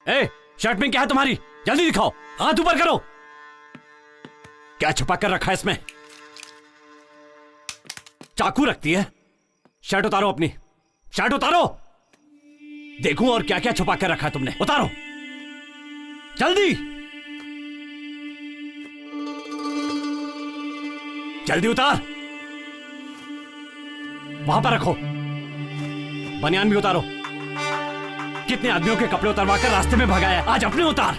ए, shirt में क्या है तुम्हारी? जल्दी दिखाओ, हाथ ऊपर करो। क्या छुपा कर रखा है इसमें? चाकू रखती है? शर्ट उतारो अपनी, शर्ट उतारो। देखूं और क्या क्या छुपा कर रखा है तुमने। उतारो जल्दी, जल्दी उतार। वहां पर रखो। बनियान भी उतारो। कितने आदमियों के कपड़े उतारवा कर रास्ते में भगाया, आज अपने उतार।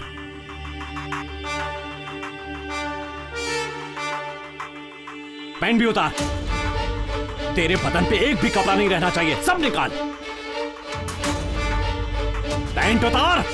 पैंट भी उतार। तेरे बदन पे एक भी कपड़ा नहीं रहना चाहिए, सब निकाल। पैंट उतार।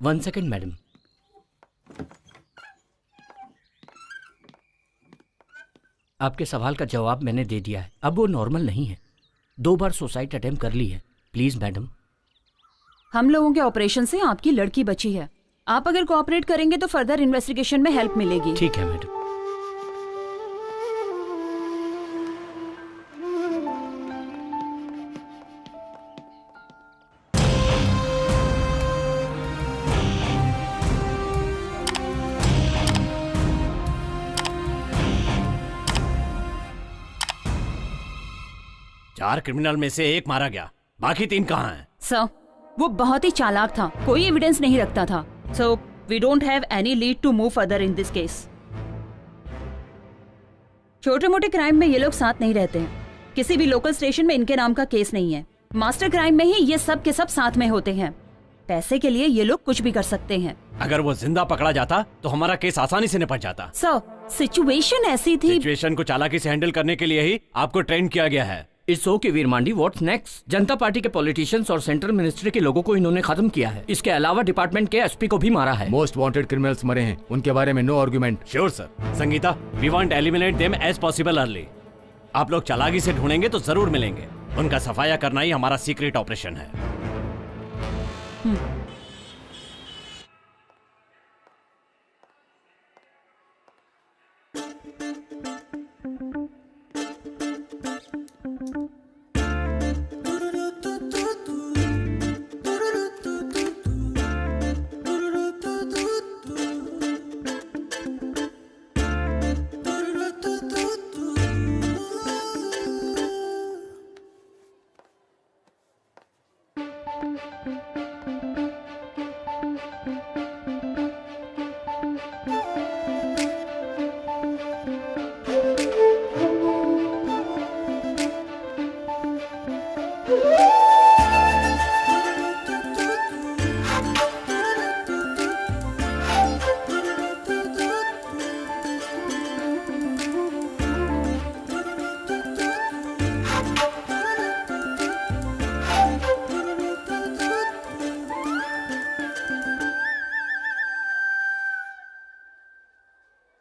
One second madam. आपके सवाल का जवाब मैंने दे दिया है। अब वो नॉर्मल नहीं है। 2 बार सुसाइड अटेम्प्ट कर ली है। Please madam. हम लोगों के ऑपरेशन से आपकी लड़की बची है। आप अगर कोऑपरेट करेंगे तो फर्दर इन्वेस्टिगेशन में हेल्प मिलेगी। ठीक है मैडम। चार क्रिमिनल में से एक मारा गया, बाकी 3 कहां हैं? सर, वो बहुत ही चालाक था, कोई एविडेंस नहीं रखता था। So we don't have any lead to move further in this case. छोटे मोटे क्राइम में ये लोग साथ नहीं रहते हैं। किसी भी लोकल स्टेशन में इनके नाम का केस नहीं है। मास्टर क्राइम में ही ये सब के सब साथ में होते हैं। पैसे के लिए ये लोग कुछ भी कर सकते हैं। अगर वो जिंदा पकड़ा जाता तो हमारा केस आसानी से निपट जाता। सर, सिचुएशन ऐसी थी। सिचुएशन को चालाकी से हैंडल करने के लिए ही आपको ट्रेन किया गया है। It's okay Veer Mandi, what's next? Janata Party के पॉलिटिशियंस और सेंट्रल मिनिस्ट्री के लोगों को इन्होंने खत्म किया है। इसके अलावा डिपार्टमेंट के एसपी को भी मारा है। मोस्ट वांटेड क्रिमिनल्स मरे हैं, उनके बारे में no argument. Sure sir. Sangeeta, we want eliminate them as possible early. आप लोग चालाकी से ढूंढेंगे तो जरूर मिलेंगे। उनका सफाया करना ही हमारा सीक्रेट ऑपरेशन है।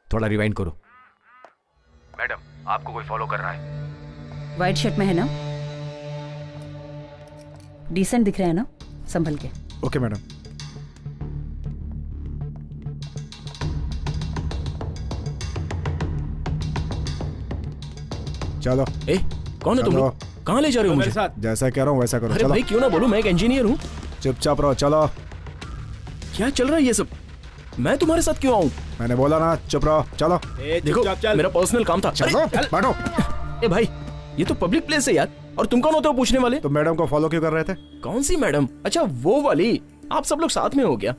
थोड़ा रिवाइंड करो। मैडम, आपको कोई फॉलो कर रहा है। व्हाइट शर्ट में है ना? डिसेंट दिख रहा है ना? संभल के। Okay madam. चलो। ए, कौन है तुम लोग? कहाँ ले जा रहे हो मुझे? जैसा कह रहा हूँ वैसा करो। अरे भाई क्यों ना बोलूं, मैं एक इंजीनियर हूँ। चुपचाप रहो। चलो। क्या चल रहा है ये सब? मैं तुम्हारे साथ क्यों आऊं? मैंने बोला ना, चुप रहो। चलो। देखो, मेरा पर्सनल काम था। चलो बैठो। ए भाई, ये तो पब्लिक प्लेस है यार। और तुम कौन होते हो पूछने वाले? तो मैडम को फॉलो क्यों कर रहे थे? कौन सी मैडम? अच्छा वो वाली। आप सब लोग साथ में हो गया?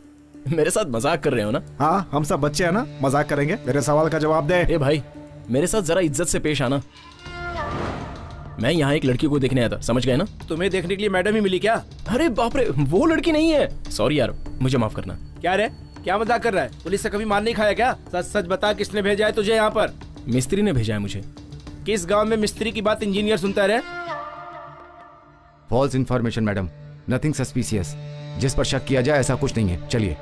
मेरे साथ मजाक कर रहे हो ना? हाँ, हम सब बच्चे हैं ना, मजाक करेंगे। मेरे सवाल का जवाब दे। ए भाई, मेरे साथ जरा इज्जत से पेश आना। मैं यहाँ एक लड़की को देखने आया था, समझ गए ना? तुम्हें देखने के लिए मैडम ही मिली क्या? अरे बाप रे, वो लड़की नहीं है। सॉरी यार, मुझे माफ करना। क्या रे, क्या मजाक कर रहा है? पुलिस से कभी मार नहीं खाया क्या? सच सच बता, किसने भेजा है तुझे यहाँ पर? मिस्त्री ने भेजा है मुझे। किस गांव में मिस्त्री की बात इंजीनियर सुनता रहे? False information madam, nothing suspicious. जिस पर शक किया जाए ऐसा कुछ नहीं है, चलिए।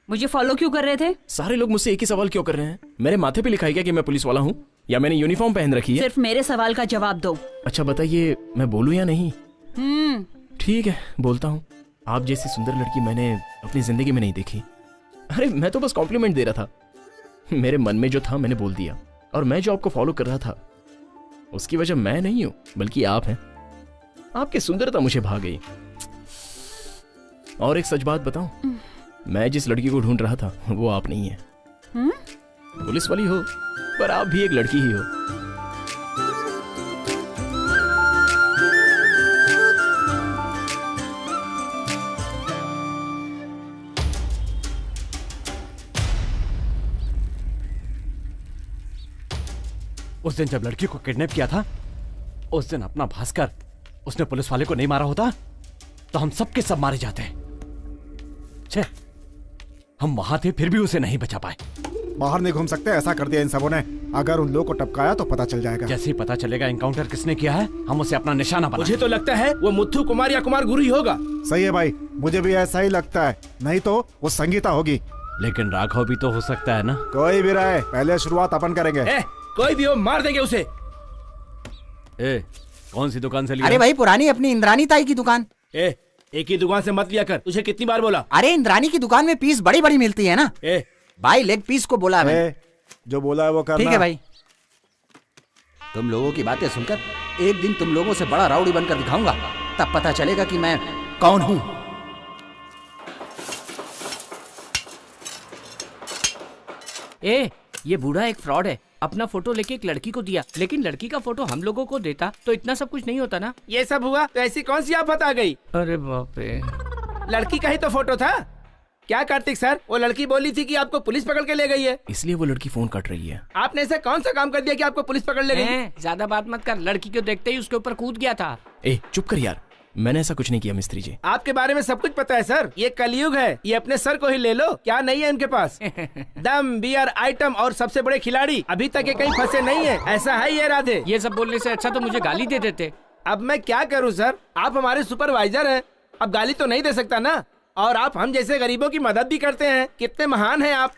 मुझे फॉलो क्यों कर रहे थे? सारे लोग मुझसे एक ही सवाल क्यों कर रहे हैं? मेरे माथे पे लिखा है क्या कि मैं पुलिस वाला हूँ, या मैंने यूनिफॉर्म पहन रखी है? सिर्फ मेरे सवाल का जवाब दो। अच्छा बताइए, मैं बोलूँ या नहीं? ठीक है, बोलता हूँ। आप जैसी सुंदर लड़की मैंने अपनी जिंदगी में नहीं देखी। अरे मैं तो बस कॉम्प्लीमेंट दे रहा था। मेरे मन में जो था मैंने बोल दिया। और मैं जो आपको फॉलो कर रहा था उसकी वजह मैं नहीं हूं बल्कि आप हैं। आपकी सुंदरता मुझे भा गई। और एक सच बात बताऊं, मैं जिस लड़की को ढूंढ रहा था वो आप नहीं है। पुलिस वाली हो पर आप भी एक लड़की ही हो। उस दिन जब लड़की को किडनैप किया था, उस दिन अपना भास्कर उसने पुलिस वाले को नहीं मारा होता तो हम सब के सब मारे जाते। छे, हम वहां थे फिर भी उसे नहीं बचा पाए। बाहर नहीं घूम सकते, ऐसा कर दिया इन सबों ने। अगर उन लोगों को टपकाया तो पता चल जाएगा। जैसे ही पता चलेगा एनकाउंटर किसने किया है, हम उसे अपना निशाना बनाएंगे। मुझे तो लगता है वो मुथ्थू कुमार या कुमार गुरु ही होगा। सही है भाई, मुझे भी ऐसा ही लगता है। नहीं तो वो संगीता होगी। लेकिन राघव भी तो हो सकता है ना। कोई भी रहे, पहले शुरुआत अपन करेंगे। कोई भी हो, मार देंगे उसे। कौन सी दुकान से लिया? अरे भाई पुरानी अपनी इंद्रानी ताई की दुकान। एक ही दुकान से मत लिया कर, तुझे कितनी बार बोला? अरे इंद्रानी की दुकान में पीस बड़ी बड़ी मिलती है ना। भाई लेग पीस को बोला है। जो बोला है वो करना। ठीक है भाई। तुम लोगों की बातें सुनकर एक दिन तुम लोगों से बड़ा राउडी बनकर दिखाऊंगा, तब पता चलेगा कि मैं कौन हूं। ये बूढ़ा एक फ्रॉड है। अपना फोटो लेके एक लड़की को दिया, लेकिन लड़की का फोटो हम लोगों को देता तो इतना सब कुछ नहीं होता ना। ये सब हुआ तो ऐसी कौन सी आफत आ गई? अरे बाप रे, लड़की का ही तो फोटो था। क्या कार्तिक सर, वो लड़की बोली थी कि आपको पुलिस पकड़ के ले गई है। इसलिए वो लड़की फोन काट रही है। आपने ऐसा कौन सा काम कर दिया कि आपको पुलिस पकड़ ले गई? ज्यादा बात मत कर। लड़की को देखते ही उसके ऊपर कूद गया था। चुप कर यार, मैंने ऐसा कुछ नहीं किया मिस्त्री जी। आपके बारे में सब कुछ पता है सर। ये कलयुग है, ये अपने सर को ही ले लो। क्या नहीं है इनके पास? दम, बियर, आइटम और सबसे बड़े खिलाड़ी। अभी तक ये कहीं फंसे नहीं है। ऐसा है ये राधे? ये सब बोलने से अच्छा तो मुझे गाली दे देते। अब मैं क्या करूँ सर, आप हमारे सुपरवाइजर हैं। अब गाली तो नहीं दे सकता ना। और आप हम जैसे गरीबों की मदद भी करते हैं। कितने महान हैं आप।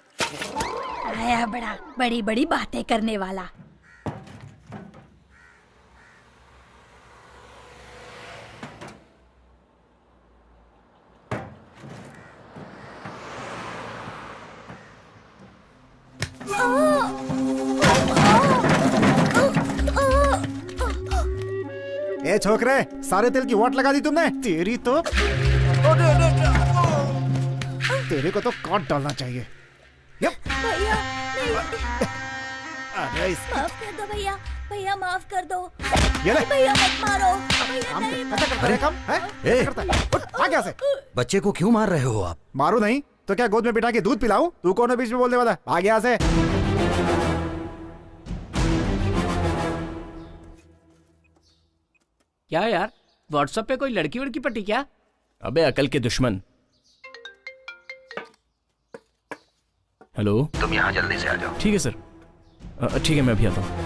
आया बड़ा बड़ी बड़ी बातें करने वाला। ए छोकरे, सारे तेल की वाट लगा दी तुमने। तेरी तो तेरे को तो काट डालना चाहिए। भैया अरे माफ कर दो भैया, भैया माफ कर दो। ये ले। भैया मत मारो भैया, नहीं मारो। से बच्चे को क्यों मार रहे हो आप? मारू नहीं तो क्या गोद में बिठा के दूध पिलाऊं? तू कौन है बीच में बोलने वाला? भाग यहाँ से। क्या यार, व्हाट्सएप पे कोई लड़की वड़की पटी क्या? अबे अकल के दुश्मन। हेलो, तुम यहाँ जल्दी से आ जाओ। ठीक है सर। ठीक है, मैं अभी आता हूँ।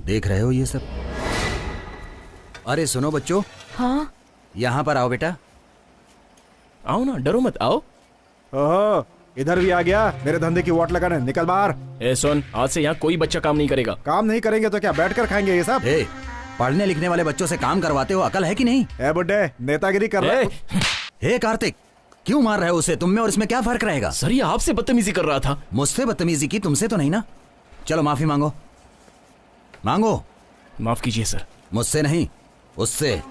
देख रहे हो ये सब? अरे सुनो बच्चों। हाँ यहाँ पर आओ बेटा। आओ ना, डरो मत, आओ। ओहो, इधर भी आ गया मेरे धंधे की वाट लगाने। निकल बाहर। सुन, आज से यहाँ कोई बच्चा काम नहीं करेगा। काम नहीं करेंगे तो क्या बैठकर खाएंगे ये सब? पढ़ने लिखने वाले बच्चों से काम करवाते हो, अकल है कि नहीं? बुड्ढे, नेतागिरी कर रहे। हे कार्तिक, क्यों मार रहे हो उसे? तुम में और इसमें क्या फर्क रहेगा? सर ये आपसे बदतमीजी कर रहा था। मुझसे बदतमीजी की, तुमसे तो नहीं ना। चलो माफी मांगो। मांगो। माफ कीजिए सर। मुझसे नहीं, उससे।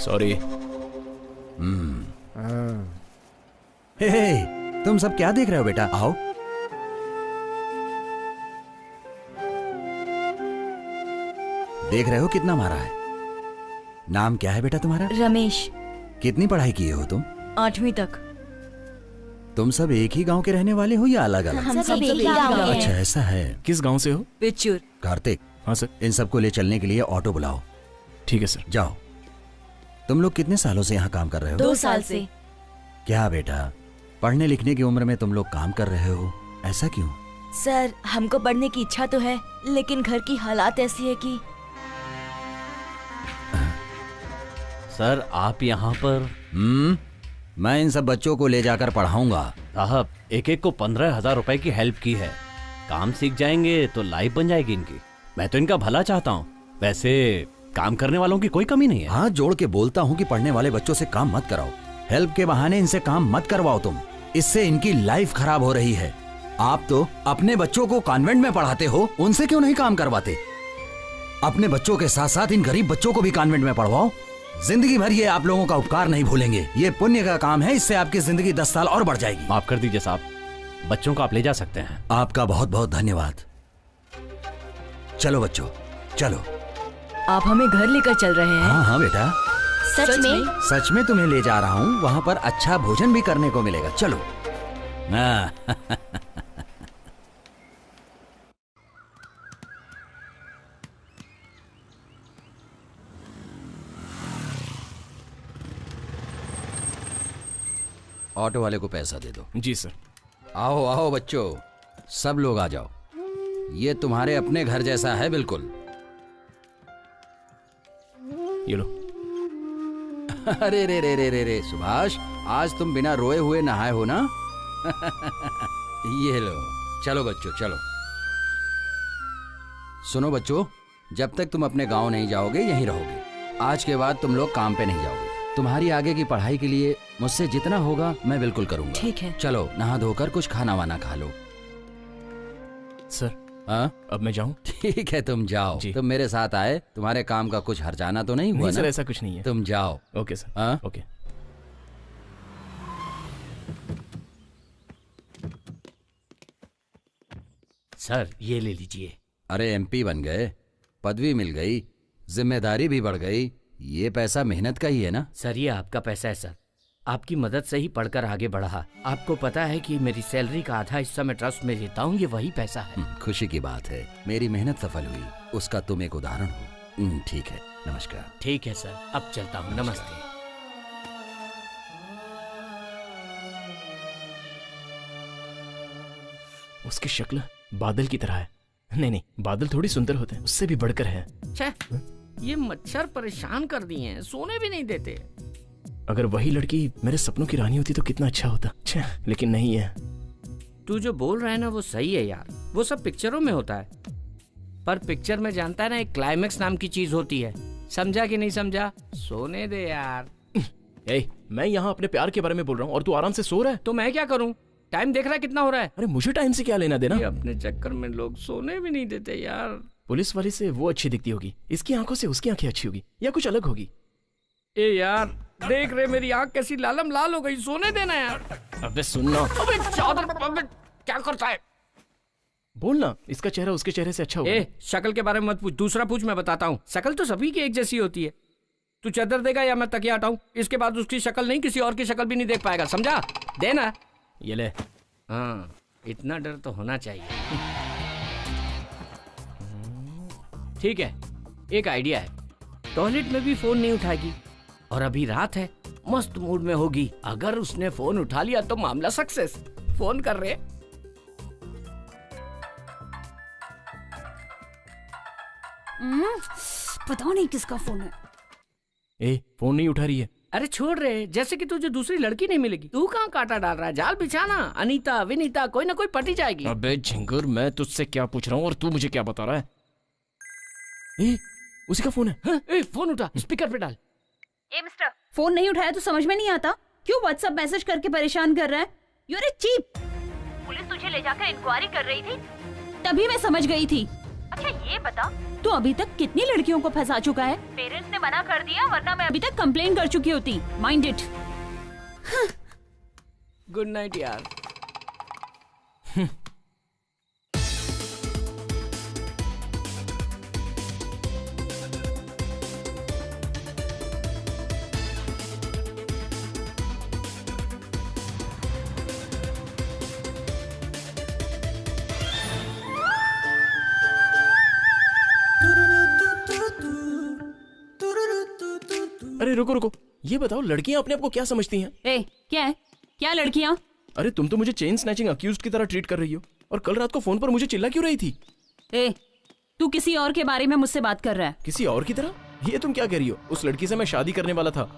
सॉरी। हे, तुम सब क्या देख रहे हो बेटा? आओ। देख रहे हो कितना मारा है? नाम क्या है बेटा तुम्हारा? रमेश। कितनी पढ़ाई किए हो तुम? 8वीं तक। तुम सब एक ही गांव के रहने वाले हो या अलग अलग? हम सब एक ही गांव के हैं। अच्छा ऐसा है। किस गांव से हो? पिचूर। कार्तिक। हाँ सर। इन सबको ले चलने के लिए ऑटो बुलाओ। ठीक है सर। जाओ। तुम लोग कितने सालों से यहाँ काम कर रहे हो? 2 साल से। क्या बेटा, पढ़ने लिखने की उम्र में तुम लोग काम कर रहे हो, ऐसा क्यों? सर हमको पढ़ने की इच्छा तो है, लेकिन घर की हालात ऐसी है कि। सर आप यहाँ पर? मैं इन सब बच्चों को ले जाकर पढ़ाऊंगा। साहब एक एक को 15,000 रुपए की हेल्प की है। काम सीख जाएंगे तो लाइफ बन जाएगी इनकी। मैं तो इनका भला चाहता हूँ। वैसे काम करने वालों की कोई कमी नहीं है। हाथ जोड़ के बोलता हूँ कि पढ़ने वाले बच्चों से काम मत कराओ। हेल्प के बहाने इनसे काम मत करवाओ तुम। इससे इनकी लाइफ खराब हो रही है। आप तो अपने बच्चों को कॉन्वेंट में पढ़ाते हो, उनसे क्यों नहीं काम करवाते? अपने बच्चों के साथ साथ इन गरीब बच्चों को भी कॉन्वेंट में पढ़वाओ। जिंदगी भर ये आप लोगों का उपकार नहीं भूलेंगे। ये पुण्य का काम है, इससे आपकी जिंदगी 10 साल और बढ़ जाएगी। माफ कर दीजिए साहब, बच्चों को आप ले जा सकते हैं। आपका बहुत बहुत धन्यवाद। चलो बच्चों चलो। आप हमें घर लेकर चल रहे हैं? हाँ हाँ बेटा। सच में? सच में तुम्हें ले जा रहा हूँ। वहाँ पर अच्छा भोजन भी करने को मिलेगा। चलो। ऑटो वाले को पैसा दे दो। जी सर। आओ आओ बच्चों, सब लोग आ जाओ। ये तुम्हारे अपने घर जैसा है बिल्कुल। ये लो। अरे रे रे रे रे रे सुभाष, आज तुम बिना रोए हुए नहाए हो ना? ये लो। चलो बच्चों चलो। सुनो बच्चों, जब तक तुम अपने गांव नहीं जाओगे यहीं रहोगे। आज के बाद तुम लोग काम पे नहीं जाओगे। तुम्हारी आगे की पढ़ाई के लिए मुझसे जितना होगा मैं बिल्कुल करूंगा। ठीक है। चलो नहा धोकर कुछ खाना वाना खा लो। सर हाँ अब मैं जाऊं? ठीक है तुम जाओ। तुम मेरे साथ आए, तुम्हारे काम का कुछ हर्जाना तो नहीं हुआ? नहीं ना? सर ऐसा कुछ नहीं है। तुम जाओ। Okay sir. हाँ ओके। सर ये ले लीजिए। अरे एमपी बन गए, पदवी मिल गई, जिम्मेदारी भी बढ़ गई। ये पैसा मेहनत का ही है ना? सर ये आपका पैसा है सर, आपकी मदद से ही पढ़कर आगे बढ़ा। आपको पता है कि मेरी सैलरी का आधा हिस्सा मैं ट्रस्ट में देता हूँ, ये वही पैसा है। खुशी की बात है, मेरी मेहनत सफल हुई, उसका तुम एक उदाहरण हो। ठीक है, नमस्कार। ठीक है सर, अब चलता हूँ। नमस्ते। उसकी शक्ल बादल की तरह है। नहीं नहीं, बादल थोड़ी सुंदर होते हैं, उससे भी बढ़कर है। ये मच्छर परेशान कर दिए हैं, सोने भी नहीं देते। अगर वही लड़की मेरे सपनों की रानी होती तो कितना अच्छा होता। लेकिन नहीं है। तू जो बोल रहा है ना वो सही है यार, वो सब पिक्चरों में होता है। पर पिक्चर में जानता है ना, एक क्लाइमेक्स नाम की चीज होती है। समझा कि नहीं समझा? सोने दे यार। मैं यहाँ अपने प्यार के बारे में बोल रहा हूँ और तू आराम से सो रहा है। तो मैं क्या करूँ? टाइम देख रहा है कितना हो रहा है? अरे मुझे टाइम से क्या लेना देना? ये अपने चक्कर में लोग सोने भी नहीं देते यार। पुलिस वाली से वो अच्छी दिखती होगी, इसकी आंखों से उसकी आंखें अच्छी होगी, या कुछ अलग होगी। ए यार देख रहे मेरी आंख कैसी लालम लाल हो गई, सोने देना यार। अबे सुनना। अबे चादर, अबे क्या करता है? बोलना, इसका चेहरा उसके चेहरे से अच्छा होगा। ए शक्ल के बारे में मत पूछ, दूसरा पूछ, मैं बताता हूँ। शक्ल तो सभी की एक जैसी होती है। तू चादर देगा या मैं तकिया हटाऊं? इसके बाद उसकी शक्ल नहीं, किसी और की शक्ल भी नहीं देख पाएगा, समझा? देना। ये ले। हाँ इतना डर तो होना चाहिए। ठीक है, एक आइडिया है। टॉयलेट में भी फोन नहीं उठाएगी और अभी रात है, मस्त मूड में होगी। अगर उसने फोन उठा लिया तो मामला सक्सेस। फोन कर रहे। पता नहीं किसका फोन है। फोन नहीं उठा रही है। अरे छोड़ रहे, जैसे कि तुझे दूसरी लड़की नहीं मिलेगी। तू कहाँ कांटा डाल रहा है? जाल बिछाना। अनीता विनीता कोई ना कोई पटी जाएगी। अबे झिंगुर, मैं तुझसे क्या पूछ रहा हूँ और तू मुझे क्या बता रहा है? उसी का फोन है। हाँ? फोन उठा, स्पीकर पे डाल। मिस्टर, फोन नहीं उठाया तो समझ में नहीं आता क्यों व्हाट्सएप मैसेज करके परेशान कर रहा है? You are a cheap. Police तुझे ले जाकर इंक्वायरी कर रही थी, तभी मैं समझ गई थी। अच्छा ये बता, तू अभी तक कितनी लड़कियों को फंसा चुका है? पेरेंट्स ने मना कर दिया, वरना मैं अभी तक कंप्लेन कर चुकी होती। Mind it. गुड नाइट यार। अरे रुको रुको, ये बताओ लड़कियां अपने आप को क्या समझती हैं? ए, क्या है? क्या लड़कियां? अरे तुम तो मुझे चेन स्नैचिंग अक्यूज्ड की तरह ट्रीट कर रही हो, और कल रात को फोन पर मुझे चिल्ला क्यों रही थी? ए, तू किसी और के बारे में मुझसे बात कर रहा है? किसी और की तरह? ये तुम क्या कह रही हो? उस लड़की से मैं शादी करने वाला था,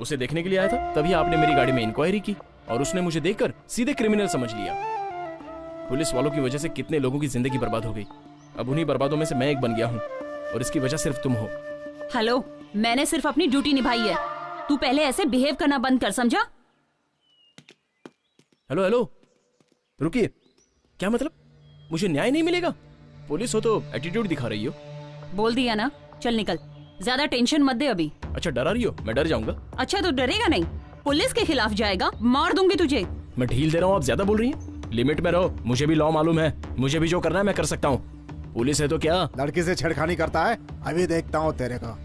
उसे देखने के लिए आया था, तभी आपने मेरी गाड़ी में इंक्वायरी की और उसने मुझे देखकर सीधे क्रिमिनल समझ लिया। पुलिस वालों की वजह से कितने लोगों की जिंदगी बर्बाद हो गई। अब उन्हीं बर्बादों में से मैं एक बन गया हूँ, और इसकी वजह सिर्फ तुम हो। हेलो, मैंने सिर्फ अपनी ड्यूटी निभाई है। तू पहले ऐसे बिहेव करना बंद कर, समझा? हेलो हेलो, रुकिए, क्या मतलब? मुझे न्याय नहीं मिलेगा? पुलिस हो तो एटीट्यूड दिखा रही हो। बोल दिया ना, चल निकल, ज्यादा टेंशन मत दे अभी। अच्छा, डरा रही हो? मैं डर जाऊंगा। अच्छा, तो डरेगा नहीं? पुलिस के खिलाफ जाएगा, मार दूंगी तुझे। मैं ढील दे रहा हूँ, आप ज्यादा बोल रही हैं। लिमिट में रहो, मुझे भी लॉ मालूम है, मुझे भी जो करना है मैं कर सकता हूँ। पुलिस है तो क्या? लड़की से छेड़खानी करता है, अभी देखता हूँ तेरे को।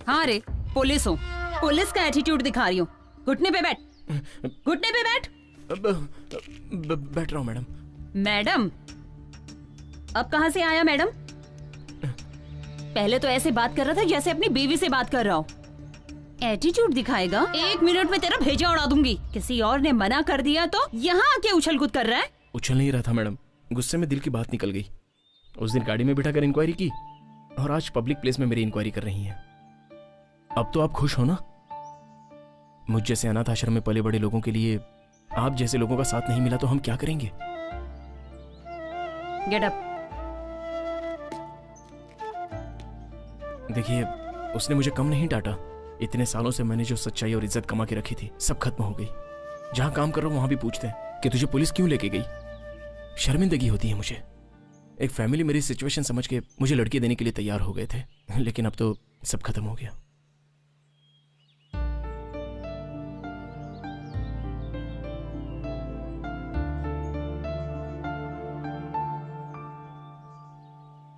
हाँ रे, पुलिस हूँ, पुलिस का एटीट्यूड दिखा रही हूँ। घुटने पे बैठ, घुटने पे बैठ। बैठ रहा हूँ मैडम। मैडम? अब कहाँ से आया मैडम? पहले तो ऐसे बात कर रहा था जैसे अपनी बीवी से बात कर रहा हो। एटीट्यूड दिखाएगा, 1 मिनट में तेरा भेजा उड़ा दूंगी। किसी और ने मना कर दिया तो यहाँ आके उछल कूद कर रहा है। उछल नहीं रहा था मैडम, गुस्से में दिल की बात निकल गई। उस दिन गाड़ी में बिठाकर इंक्वायरी की, और आज पब्लिक प्लेस में मेरी इंक्वायरी कर रही हैं। अब तो आप खुश हो ना? मुझ जैसे अनाथ आश्रम में पले बड़े लोगों के लिए आप जैसे लोगों का साथ नहीं मिला तो हम क्या करेंगे? Get up. देखिए, उसने मुझे कम नहीं डांटा। इतने सालों से मैंने जो सच्चाई और इज्जत कमा के रखी थी, सब खत्म हो गई। जहां काम कर रहा हूं वहां भी पूछते हैं कि तुझे पुलिस क्यों लेके गई। शर्मिंदगी होती है मुझे। एक फैमिली मेरी सिचुएशन समझ के मुझे लड़की देने के लिए तैयार हो गए थे, लेकिन अब तो सब खत्म हो गया।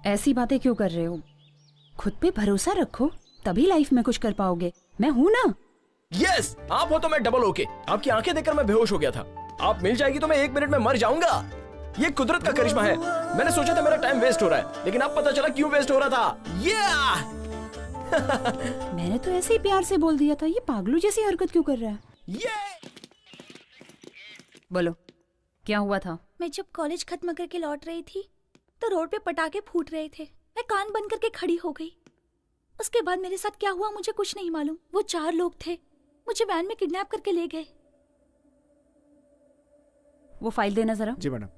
ऐसी बातें क्यों कर रहे हो? खुद पे भरोसा रखो, तभी लाइफ में कुछ कर पाओगे। मैं हूं ना। यस, आप हो तो मैं डबल ओके। आपकी आंखें देखकर मैं बेहोश हो गया था। आप मिल जाएगी तो मैं 1 मिनट में मर जाऊंगा। ये कुदरत का करिश्मा है। मैंने सोचा था मेरा टाइम वेस्ट हो रहा है, लेकिन अब पता चला क्यों वेस्ट हो रहा था। मैंने तो ऐसे ही प्यार से बोल दिया था, ये पागलू जैसी हरकत क्यों कर रहा है? बोलो, क्या हुआ था? मैं जब कॉलेज खत्म करके लौट रही थी तो रोड पे पटाखे फूट रहे थे। मैं कान बंद करके खड़ी हो गई। उसके बाद मेरे साथ क्या हुआ मुझे कुछ नहीं मालूम। वो 4 लोग थे, मुझे वैन में किडनैप करके ले गए। वो फाइल देना जरा। जी मैडम।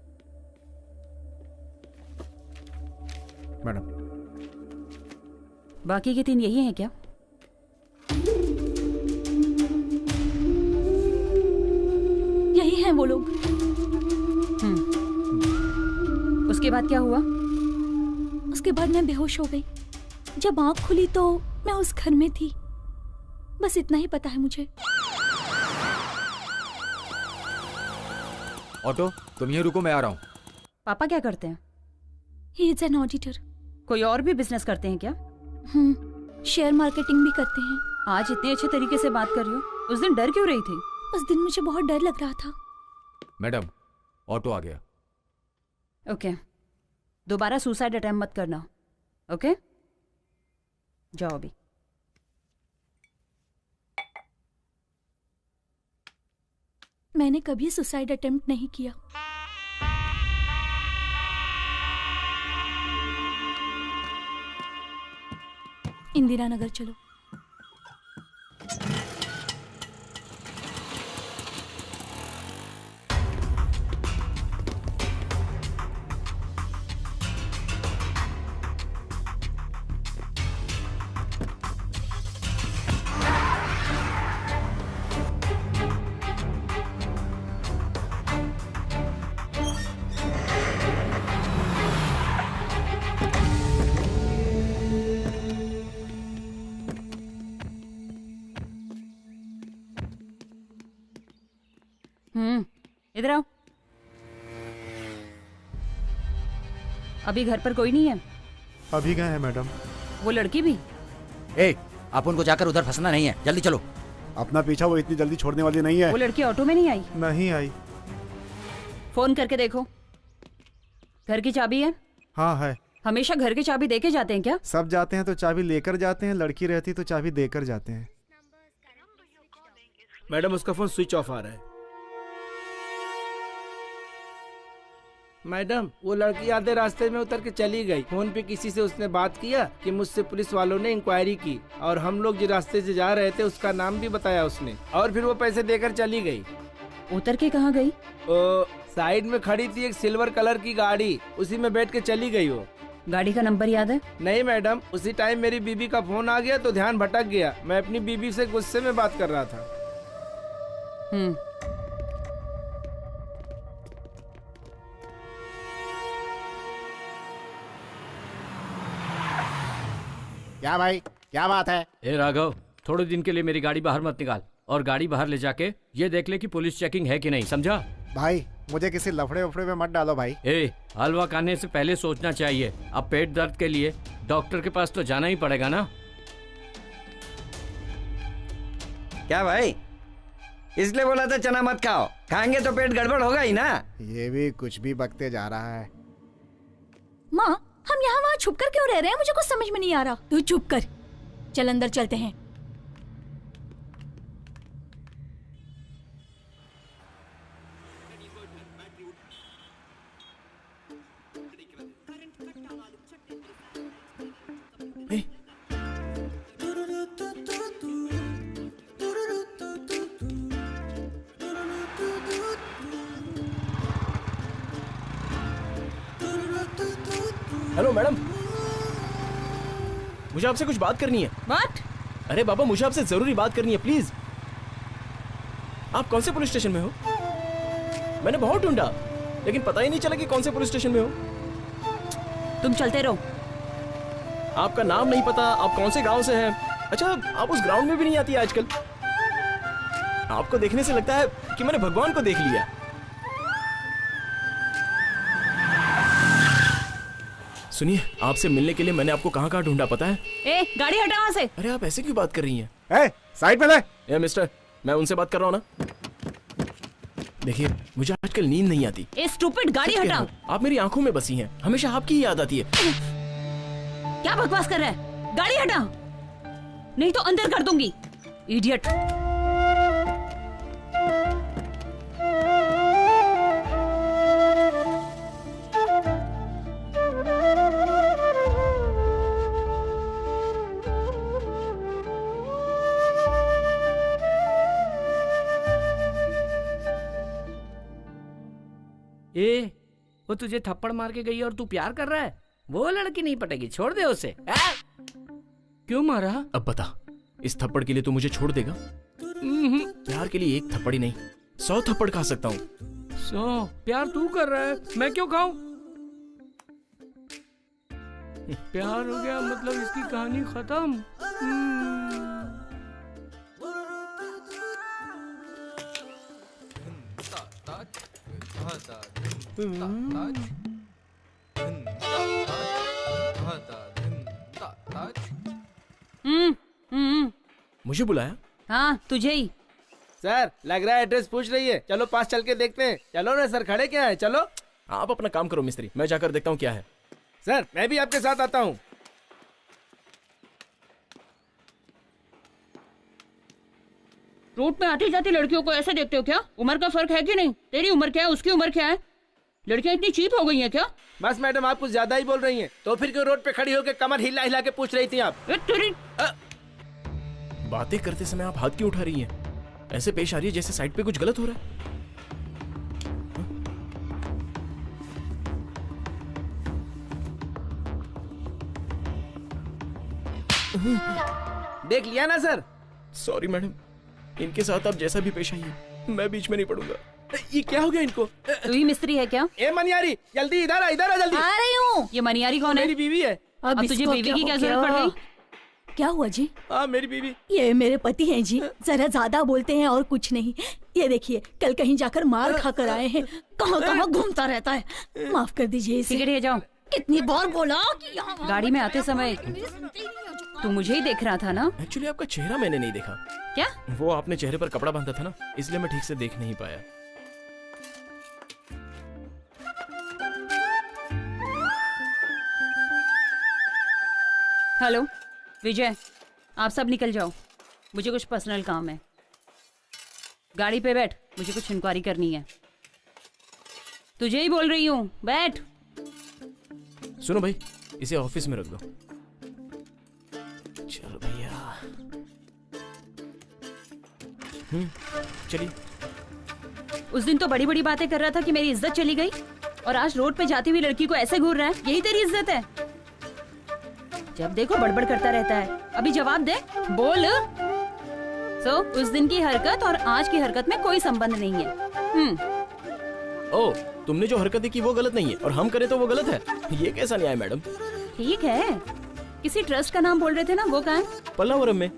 मैडम, बाकी के 3 यही हैं क्या? यही हैं वो लोग। उसके बाद क्या हुआ? उसके बाद मैं बेहोश हो गई। जब आंख खुली तो मैं उस घर में थी। बस इतना ही पता है मुझे। ऑटो, तुम यहीं रुको, मैं आ रहा हूँ। पापा क्या करते हैं? He is an auditor. कोई और भी बिजनेस करते हैं क्या? शेयर मार्केटिंग भी करते हैं। आज इतने अच्छे तरीके से बात कर रही हो, उस दिन डर क्यों रही थी? उस दिन मुझे बहुत डर लग रहा था। मैडम, ऑटो आ गया। ओके, दोबारा सुसाइड अटेम्प्ट मत करना। ओके, जाओ अभी। मैंने कभी सुसाइड अटेम्प्ट नहीं किया। इंदिरा नगर चलो। इधर आओ। अभी घर पर कोई नहीं है? अभी गए हैं मैडम। वो लड़की भी? ए, आप उनको जाकर उधर फंसना नहीं है, जल्दी चलो। अपना पीछा वो इतनी जल्दी छोड़ने वाली नहीं है। वो लड़की ऑटो में नहीं आई? नहीं आई। फोन करके देखो। घर की चाबी है? हाँ है। हमेशा घर की चाबी देके जाते हैं क्या? सब जाते हैं तो चाबी लेकर जाते हैं, लड़की रहती तो चाबी देकर जाते हैं। मैडम उसका फोन स्विच ऑफ आ रहा है। मैडम वो लड़की आधे रास्ते में उतर के चली गई। फोन पे किसी से उसने बात किया कि मुझसे पुलिस वालों ने इंक्वायरी की और हम लोग जिस रास्ते से जा रहे थे उसका नाम भी बताया उसने, और फिर वो पैसे देकर चली गई। उतर के कहाँ गई? साइड में खड़ी थी एक सिल्वर कलर की गाड़ी, उसी में बैठ के चली गई वो। गाड़ी का नंबर याद है? नहीं मैडम, उसी टाइम मेरी बीबी का फोन आ गया तो ध्यान भटक गया। मैं अपनी बीबी से गुस्से में बात कर रहा था। क्या भाई, क्या बात है? ए राघव, थोड़े दिन के लिए मेरी गाड़ी बाहर मत निकाल, और गाड़ी बाहर ले जाके ये देख ले कि पुलिस चेकिंग है कि नहीं, समझा? भाई मुझे किसी लफड़े उफड़े में मत डालो भाई। हलवा खाने से पहले सोचना चाहिए। अब पेट दर्द के लिए डॉक्टर के पास तो जाना ही पड़ेगा ना। क्या भाई, इसलिए बोला था चना मत खाओ, खाएंगे तो पेट गड़बड़ होगा ही ना। ये भी कुछ भी बकते जा रहा है। माँ, हम यहाँ वहाँ छुप कर क्यों रह रहे हैं? मुझे कुछ समझ में नहीं आ रहा। तू चुप कर, चल अंदर चलते हैं। हेलो मैडम, मुझे आपसे कुछ बात करनी है। What? अरे बाबा, मुझे आपसे जरूरी बात करनी है, प्लीज। आप कौन से पुलिस स्टेशन में हो? मैंने बहुत ढूंढा लेकिन पता ही नहीं चला कि कौन से पुलिस स्टेशन में हो। तुम चलते रहो। आपका नाम नहीं पता, आप कौन से गांव से हैं। अच्छा, आप उस ग्राउंड में भी नहीं आती आजकल। आपको देखने से लगता है कि मैंने भगवान को देख लिया। सुनिए, आपसे मिलने के लिए मैंने आपको कहाँ कहाँ ढूंढा पता है? गाड़ी हटा वहाँ से। अरे आप ऐसे क्यों बात कर रही हैं? साइड में ले। मिस्टर, मैं उनसे बात कर रहा हूँ ना। देखिए, मुझे आजकल नींद नहीं आती। स्टूपिड, गाड़ी हटाओ। आप मेरी आंखों में बसी हैं, हमेशा आपकी ही याद आती है। क्या बकवास कर रहा है? गाड़ी हटा, नहीं तो अंदर कर दूंगी। इडियट। वो तुझे थप्पड़ मार के गई और तू प्यार कर रहा है? वो लड़की नहीं पटेगी, छोड़ दे उसे। क्यों मारा? अब बता, इस थप्पड़ के लिए तू मुझे छोड़ देगा? प्यार के लिए एक थप्पड़ ही नहीं, 100 थप्पड़ खा सकता हूँ। 100? प्यार तू कर रहा है, मैं क्यों खाऊं? प्यार हो गया मतलब इसकी कहानी खत्म। मुझे बुलाया? हाँ, तुझे ही। सर, लग रहा है एड्रेस पूछ रही है। चलो पास चल के देखते हैं। चलो ना सर, खड़े क्या है? चलो। आप अपना काम करो मिस्त्री, मैं जाकर देखता हूँ क्या है। सर, मैं भी आपके साथ आता हूँ। रोड पे आती जाती लड़कियों को ऐसे देखते हो क्या? उम्र का फर्क है कि नहीं? तेरी उम्र क्या है, उसकी उम्र क्या है? लड़कियां इतनी चीप हो गई हैं क्या? बस मैडम, आप कुछ ज्यादा ही बोल रही हैं। तो फिर क्यों रोड पे खड़ी होकर कमर हिला हिला के पूछ रही थी आप? बातें करते समय आप हाथ क्यों उठा रही हैं? ऐसे पेश आ रही है जैसे साइड पे कुछ गलत हो रहा है। देख लिया ना सर? सॉरी मैडम, इनके साथ आप जैसा भी पेश आइए, मैं बीच में नहीं पड़ूंगा। ये क्या हो गया इनको? तू ही मिस्त्री है क्या? ए मनियारी, जल्दी इधर आ, इधर आ जल्दी। आ रही हूँ। ये मनियारी कौन है? मेरी बीवी है। अब तुझे बीवी की क्या जरूरत पड़ गई? क्या हुआ जी? हाँ, मेरी बीवी। ये मेरे पति हैं जी, जरा ज्यादा बोलते हैं और कुछ नहीं। ये देखिए, कल कहीं जाकर मार खा कर आए हैं। कहाँ कहाँ घूमता रहता है। माफ कर दीजिए इसे। सिगरेट ले जाओ। कितनी बार बोला कि यहाँ गाड़ी में आते समय तू मुझे ही देख रहा था ना? एक्चुअली आपका चेहरा मैंने नहीं देखा। क्या? वो आपने चेहरे पर कपड़ा बांधा था ना, इसलिए मैं ठीक से देख नहीं पाया। हेलो विजय, आप सब निकल जाओ, मुझे कुछ पर्सनल काम है। गाड़ी पे बैठ, मुझे कुछ इंक्वायरी करनी है। तुझे ही बोल रही हूँ, बैठ। सुनो भाई, इसे ऑफिस में रख दो। चलो भैया। चलिए। उस दिन तो बड़ी बड़ी बातें कर रहा था कि मेरी इज्जत चली गई, और आज रोड पे जाती हुई लड़की को ऐसे घूर रहा है। यही तेरी इज्जत है? जब देखो बड़बड़ करता रहता है। अभी जवाब दे, बोल। उस दिन की हरकत और आज की हरकत में कोई संबंध नहीं है। ओ, तुमने जो हरकतें की वो गलत नहीं है और हम करें तो वो गलत है? ये कैसा न्याय मैडम? ठीक है, किसी ट्रस्ट का नाम बोल रहे थे ना, वो कहाँ है? पल्लावरम में।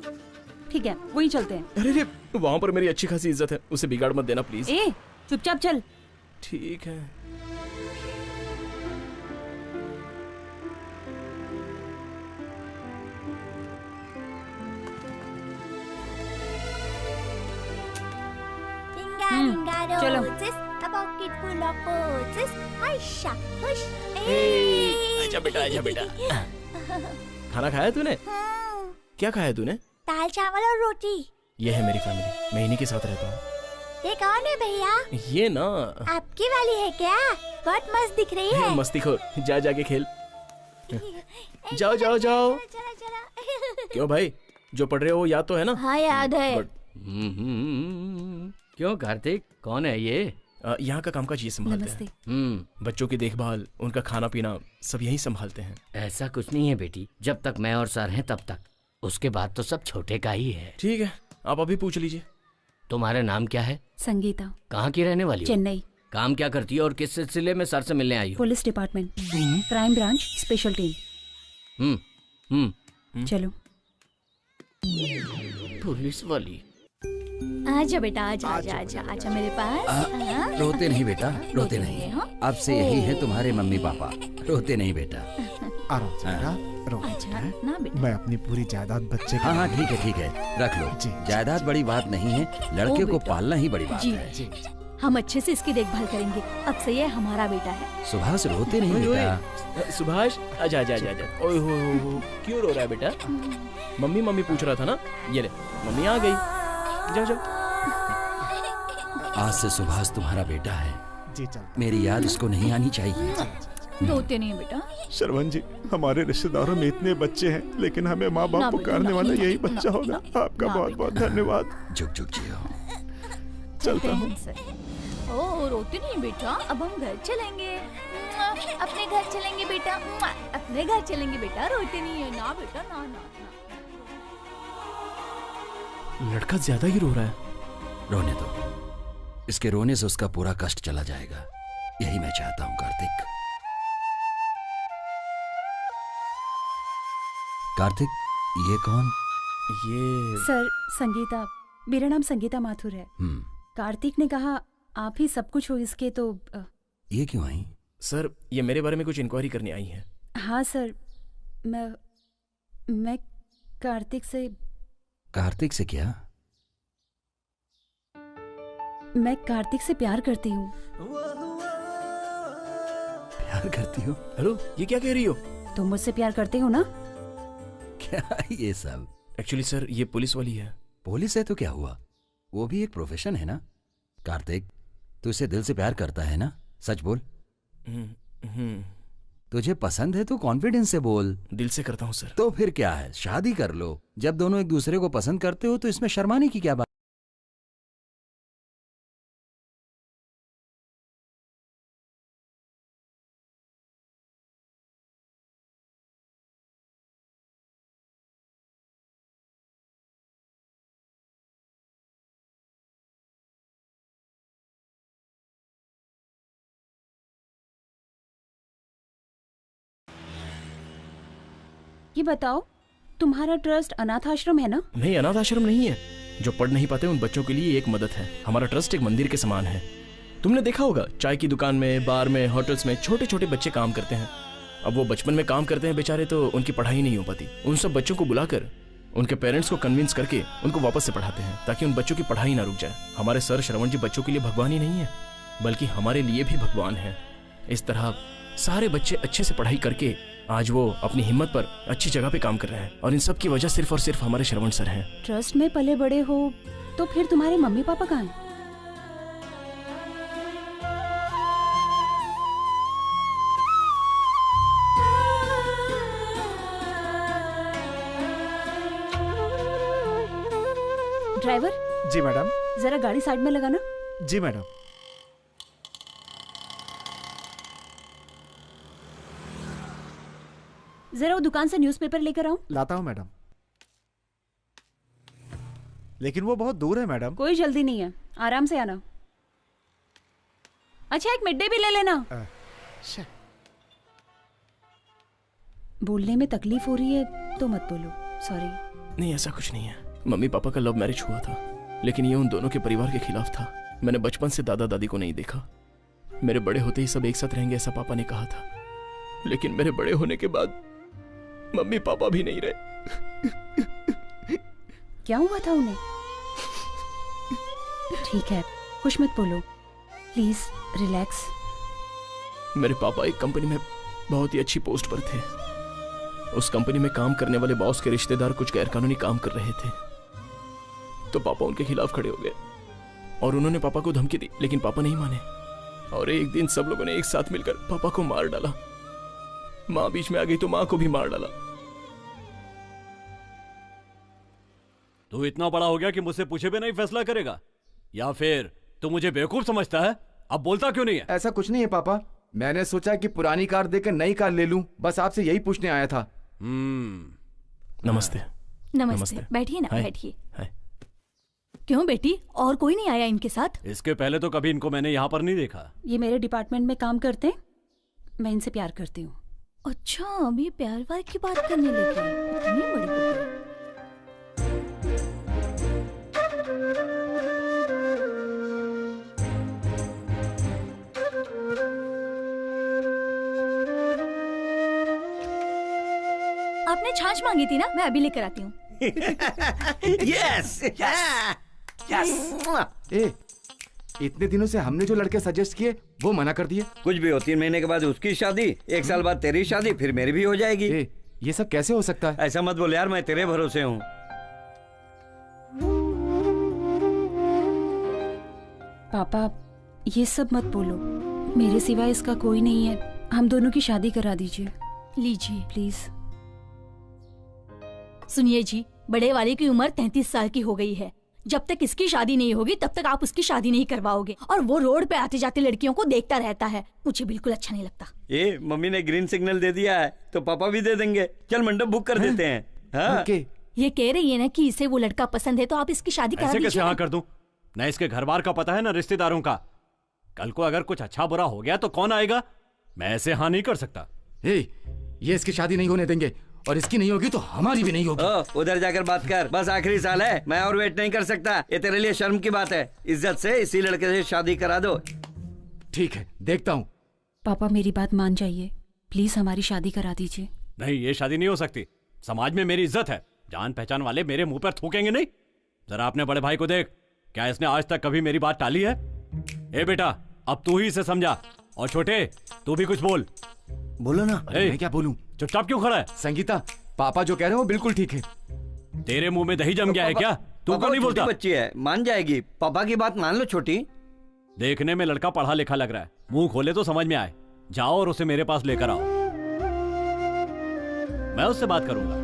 ठीक है, वहीं चलते हैं। अरे वहाँ पर मेरी अच्छी खासी इज्जत है, उसे बिगाड़ मत देना प्लीज। ए, चुपचाप चल। ठीक है। चलो। आजा बेटा, आजा बेटा। खाना खाया तूने? क्या खाया तूने? दाल चावल और रोटी। ये है मेरी फैमिली, मैं इन्हीं के साथ रहता हूँ। ये कौन है भैया? ये ना आपकी वाली है क्या? बहुत मस्त दिख रही है। मस्तीखोर, जा जाके खेल। जाओ जाओ जाओ। क्यों भाई, जो पढ़ रहे हो याद तो है ना? हाँ याद है। क्यों कार्तिक, कौन है ये? यहाँ का कामकाज ये संभालते हैं। बच्चों की देखभाल, उनका खाना पीना सब यही संभालते हैं। ऐसा कुछ नहीं है बेटी, जब तक मैं और सर हैं तब तक, उसके बाद तो सब छोटे का ही है। ठीक है, आप अभी पूछ लीजिए। तुम्हारा नाम क्या है? संगीता। कहाँ की रहने वाली हो? चेन्नई। काम क्या करती है और किस सिलसिले में सर से मिलने आई हो? Police department, crime branch, special team. चलो। पुलिस वाली। आजा बेटा, आजा आजा आजा आजा मेरे पास। रोते नहीं बेटा, रोते नहीं। अब से यही है तुम्हारे मम्मी पापा, रोते नहीं बेटा। आराम से बेटा, रो। ना बेटा। मैं अपनी पूरी जायदाद बच्चे हाँ हाँ ठीक है ठीक है, रख लो। जायदाद बड़ी बात नहीं है, लड़के को पालना ही बड़ी बात है। हम अच्छे से इसकी देखभाल करेंगे। अब से ये हमारा बेटा है। सुभाष रोते नहीं बेटा। सुभाष, आजा आजा आजा आजा। ओए हो, क्यों रो रहा है बेटा? मम्मी मम्मी पूछ रहा था ना, ये ले मम्मी आ गई। जाओ जाओ। आज से सुभाष तुम्हारा बेटा है। जी चल। मेरी याद इसको नहीं आनी चाहिए। रोते नहीं बेटा। श्रवण जी, हमारे रिश्तेदारों में इतने बच्चे हैं, लेकिन हमें माँ बाप पुकारने वाला यही बच्चा होगा। आपका बहुत बहुत धन्यवाद। झुक झुक जियो। चलता हूँ। ओ, रोते नहीं बेटा, अब हम घर चलेंगे। अपने घर चलेंगे बेटा, अपने घर चलेंगे बेटा। रोते नहीं है ना बेटा, ना ना ना। लड़का ज्यादा ही रो रहा है। रोने दो, इसके रोने से उसका पूरा कष्ट चला जाएगा, यही मैं चाहता हूँ। कार्तिक, कार्तिक, ये कौन? ये सर, संगीता। मेरा नाम संगीता माथुर है। कार्तिक ने कहा आप ही सब कुछ हो इसके, तो ये क्यों आई? सर, ये मेरे बारे में कुछ इंक्वायरी करने आई है। हाँ सर, मैं कार्तिक से। कार्तिक से क्या? मैं कार्तिक से प्यार करती हूँ। प्यार करती हो? हेलो, ये क्या कह रही हो? तुम मुझसे प्यार करते हो ना? क्या ये सब? एक्चुअली सर, ये पुलिस वाली है। पुलिस है तो क्या हुआ, वो भी एक प्रोफेशन है ना। कार्तिक, तू इसे दिल से प्यार करता है ना? सच बोल। तुझे पसंद है तो कॉन्फिडेंस से बोल। दिल से करता हूँ सर। तो फिर क्या है, शादी कर लो। जब दोनों एक दूसरे को पसंद करते हो तो इसमें शर्माने की क्या बात? ये बताओ, तुम्हारा ट्रस्ट अनाथ आश्रम है ना? नहीं, अनाथ आश्रम नहीं है। जो पढ़ नहीं पाते उन बच्चों के लिए एक मदद है। हमारा ट्रस्ट एक मंदिर के समान है। तुमने देखा होगा, चाय की दुकान में, बार में, होटल्स में छोटे छोटे बच्चे काम करते हैं। अब वो बचपन में काम करते हैं बेचारे, तो उनकी पढ़ाई नहीं हो पाती। उन सब बच्चों को बुलाकर उनके पेरेंट्स को कन्विंस करके उनको वापस से पढ़ाते हैं, ताकि उन बच्चों की पढ़ाई ना रुक जाए। हमारे सर श्रवण जी बच्चों के लिए भगवान ही नहीं है, बल्कि हमारे लिए भी भगवान है। इस तरह सारे बच्चे अच्छे से पढ़ाई करके आज वो अपनी हिम्मत पर अच्छी जगह पे काम कर रहे हैं और इन सब की वजह सिर्फ और सिर्फ हमारे श्रवण सर हैं। ट्रस्ट में पले बड़े हो तो फिर तुम्हारे मम्मी पापा कहाँ हैं? ड्राइवर जी मैडम। जरा गाड़ी साइड में लगाना। जी मैडम। जरा वो दुकान से न्यूज़पेपर लेकर आओ। लाता हूँ मैडम। लेकिन वो बहुत दूर है मैडम। कोई जल्दी नहीं है, आराम से आना। अच्छा एक मिड डे भी ले लेना। बोलने में तकलीफ हो रही है तो मत बोलो, सॉरी। नहीं ऐसा कुछ नहीं है। मम्मी पापा का लव मैरिज हुआ था, लेकिन ये उन दोनों के परिवार के खिलाफ था। मैंने बचपन से दादा दादी को नहीं देखा। मेरे बड़े होते ही सब एक साथ रहेंगे ऐसा पापा ने कहा था, लेकिन मेरे बड़े होने के बाद मम्मी पापा भी नहीं रहे। क्या हुआ था उन्हें? ठीक है, कुछ मत बोलो, प्लीज रिलैक्स। मेरे पापा एक कंपनी में बहुत ही अच्छी पोस्ट पर थे। उस कंपनी में काम करने वाले बॉस के रिश्तेदार कुछ गैरकानूनी काम कर रहे थे, तो पापा उनके खिलाफ खड़े हो गए और उन्होंने पापा को धमकी दी, लेकिन पापा नहीं माने और एक दिन सब लोगों ने एक साथ मिलकर पापा को मार डाला। माँ बीच में आ गई तो माँ को भी मार डाला। तू इतना बड़ा हो गया कि मुझसे पूछे बिना ही फैसला करेगा, या फिर तू मुझे बेवकूफ समझता है? अब बोलता क्यों नहीं है? ऐसा कुछ नहीं है पापा, मैंने सोचा कि पुरानी कार देकर नई कार ले लूं, बस आपसे यही पूछने आया था। नमस्ते। नमस्ते, बैठिए ना, हाय। बैठिए। हाय। क्यों बेटी, और कोई नहीं आया इनके साथ? इसके पहले तो कभी इनको मैंने यहाँ पर नहीं देखा। ये मेरे डिपार्टमेंट में काम करते हैं, मैं इनसे प्यार करती हूँ। अच्छा, अभी प्यार वार की बात करने लगी, इतनी बड़ी हो गई। आपने छाछ मांगी थी ना, मैं अभी लेकर आती हूँ। यस ए, इतने दिनों से हमने जो लड़के सजेस्ट किए वो मना कर दिए। कुछ भी हो, 3 महीने के बाद उसकी शादी, 1 साल बाद तेरी शादी, फिर मेरी भी हो जाएगी। ये सब कैसे हो सकता है? ऐसा मत बोल यार, मैं तेरे भरोसे हूँ। पापा ये सब मत बोलो, मेरे सिवा इसका कोई नहीं है, हम दोनों की शादी करा दीजिए। लीजिए प्लीज। सुनिए जी, बड़े वाले की उम्र 33 साल की हो गई है। जब तक इसकी शादी नहीं होगी तब तक आप उसकी शादी नहीं करवाओगे, और वो रोड पे आते जाते लड़कियों को देखता रहता है, मुझे बिल्कुल अच्छा नहीं लगता। ए, मम्मी ने ग्रीन सिग्नल दे दिया है तो पापा भी दे देंगे। चल मंडप बुक कर देते हैं। हाँ? ये कह रही है ना कि इसे वो लड़का पसंद है, तो आप इसकी शादी करा ऐसे कैसे दीजिए। हाँ कर दूं? न इसके घर बार का पता है, न रिश्तेदारों का। कल को अगर कुछ अच्छा बुरा हो गया तो कौन आएगा? मैं ऐसे हाँ नहीं कर सकता। ये इसकी शादी नहीं होने देंगे, और इसकी नहीं होगी तो हमारी भी नहीं होगी। उधर जाकर बात कर, बस आखिरी साल है, मैं और वेट नहीं कर सकता। ये तेरे लिए शर्म की बात है। इज्जत से इसी लड़के से शादी करा दो। ठीक है, देखता हूँ। पापा मेरी बात मान जाइए, प्लीज हमारी शादी करा दीजिए। नहीं, ये शादी नहीं हो सकती। समाज में मेरी इज्जत है, जान पहचान वाले मेरे मुंह पर थूकेंगे नहीं। जरा अपने बड़े भाई को देख, क्या इसने आज तक कभी मेरी बात टाली है? ए बेटा, अब तू ही इसे समझा, और छोटे तू भी कुछ बोल। बोलो ना। मैं क्या बोलूं? चुपचाप क्यों खड़ा है? संगीता, पापा जो कह रहे हैं वो बिल्कुल ठीक है। तेरे मुंह में दही जम गया है क्या? तू क्यों नहीं बोलता? बच्ची है, मान जाएगी। पापा की बात मान लो छोटी। देखने में लड़का पढ़ा लिखा लग रहा है, मुंह खोले तो समझ में आए। जाओ और उसे मेरे पास लेकर आओ, मैं उससे बात करूंगा।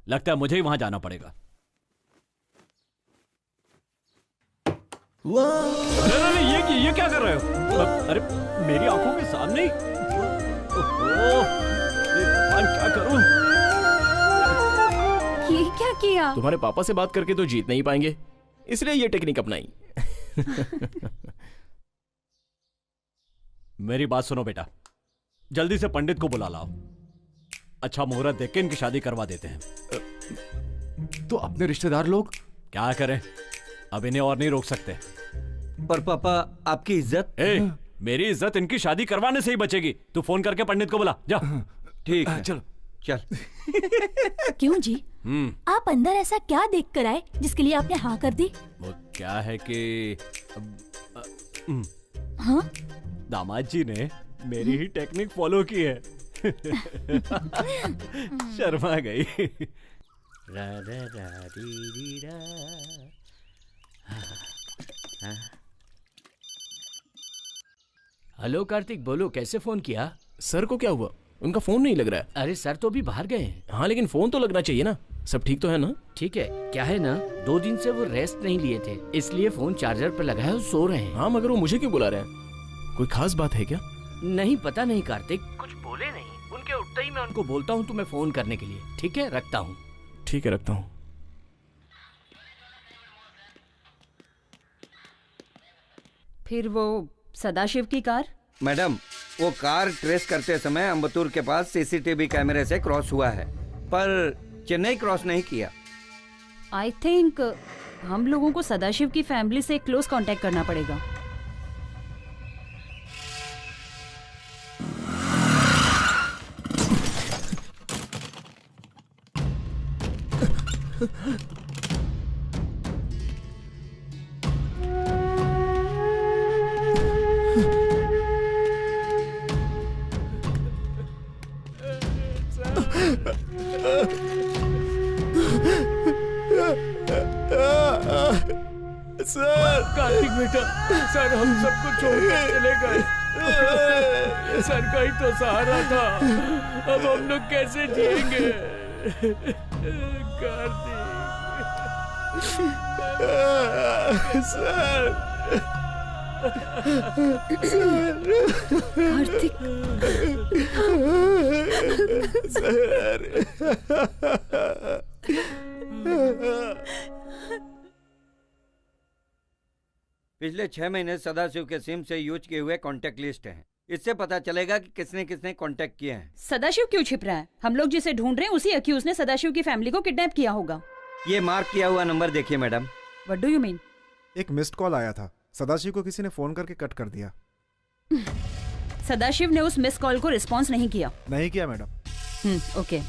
लगता है मुझे ही वहां जाना पड़ेगा। अरे ये क्या कर रहे हो? अरे मेरी आंखों के सामने ही। क्या करूं? ये क्या किया? तुम्हारे पापा से बात करके तो जीत नहीं पाएंगे, इसलिए ये टेक्निक अपनाई। मेरी बात सुनो बेटा, जल्दी से पंडित को बुला लाओ। अच्छा मुहूर्त देख के इनकी शादी करवा देते हैं। तो अपने रिश्तेदार लोग क्या करें? अब इन्हें और नहीं रोक सकते। पर पापा आपकी इज्जत। मेरी इज्जत इनकी शादी करवाने से ही बचेगी। तू फोन करके पंडित को बुला जा। ठीक है, चलो चल। क्यों जी? आप अंदर ऐसा क्या देख कर आए जिसके लिए आपने हाँ कर दी? वो क्या है कि हाँ? दामाद जी ने मेरी ही टेक्निक फॉलो की है। शर्मा गई। हेलो कार्तिक, बोलो कैसे फोन किया? सर को क्या हुआ? उनका फोन नहीं लग रहा है। अरे सर तो अभी बाहर गए हैं। हाँ लेकिन फोन तो लगना चाहिए ना। सब ठीक तो है ना? ठीक है। क्या है ना, 2 दिन से वो रेस्ट नहीं लिए थे, इसलिए फोन चार्जर पर लगा है और सो रहे हैं। हाँ मगर वो मुझे क्यों बुला रहे हैं? कोई खास बात है क्या? नहीं, पता नहीं कार्तिक, कुछ बोले नहीं। उनके उठते ही मैं उनको बोलता हूँ तुम्हें फोन करने के लिए। ठीक है, रखता हूँ। ठीक है, रखता हूँ। फिर वो सदाशिव की कार? मैडम, वो कार ट्रेस करते समय अम्बतूर के पास सीसीटीवी कैमरे से क्रॉस हुआ है, पर चेन्नई क्रॉस नहीं किया। आई थिंक हम लोगों को सदाशिव की फैमिली से क्लोज कांटेक्ट करना पड़ेगा। सर, कार्तिक बेटा, सर हम सबको छोड़कर चले गए। सर का ही तो सहारा था, अब हम लोग कैसे जिएंगे? कार्तिक सर, पिछले 6 महीने सदाशिव के सिम से यूज किए हुए कॉन्टेक्ट लिस्ट है। इससे पता चलेगा कि किसने किसने कांटेक्ट किए हैं। सदाशिव क्यों छिप रहा है? हम लोग जिसे ढूंढ रहे हैं उसी अक्यूज ने सदाशिव की फैमिली को किडनैप किया होगा। ये मार्क किया हुआ नंबर देखिए madam. What do you mean? एक मिस्ड कॉल आया था, सदाशिव को किसी ने फोन करके कट कर दिया। सदाशिव ने उस मिस कॉल को रिस्पॉन्स नहीं किया? नहीं किया मैडम। ओके।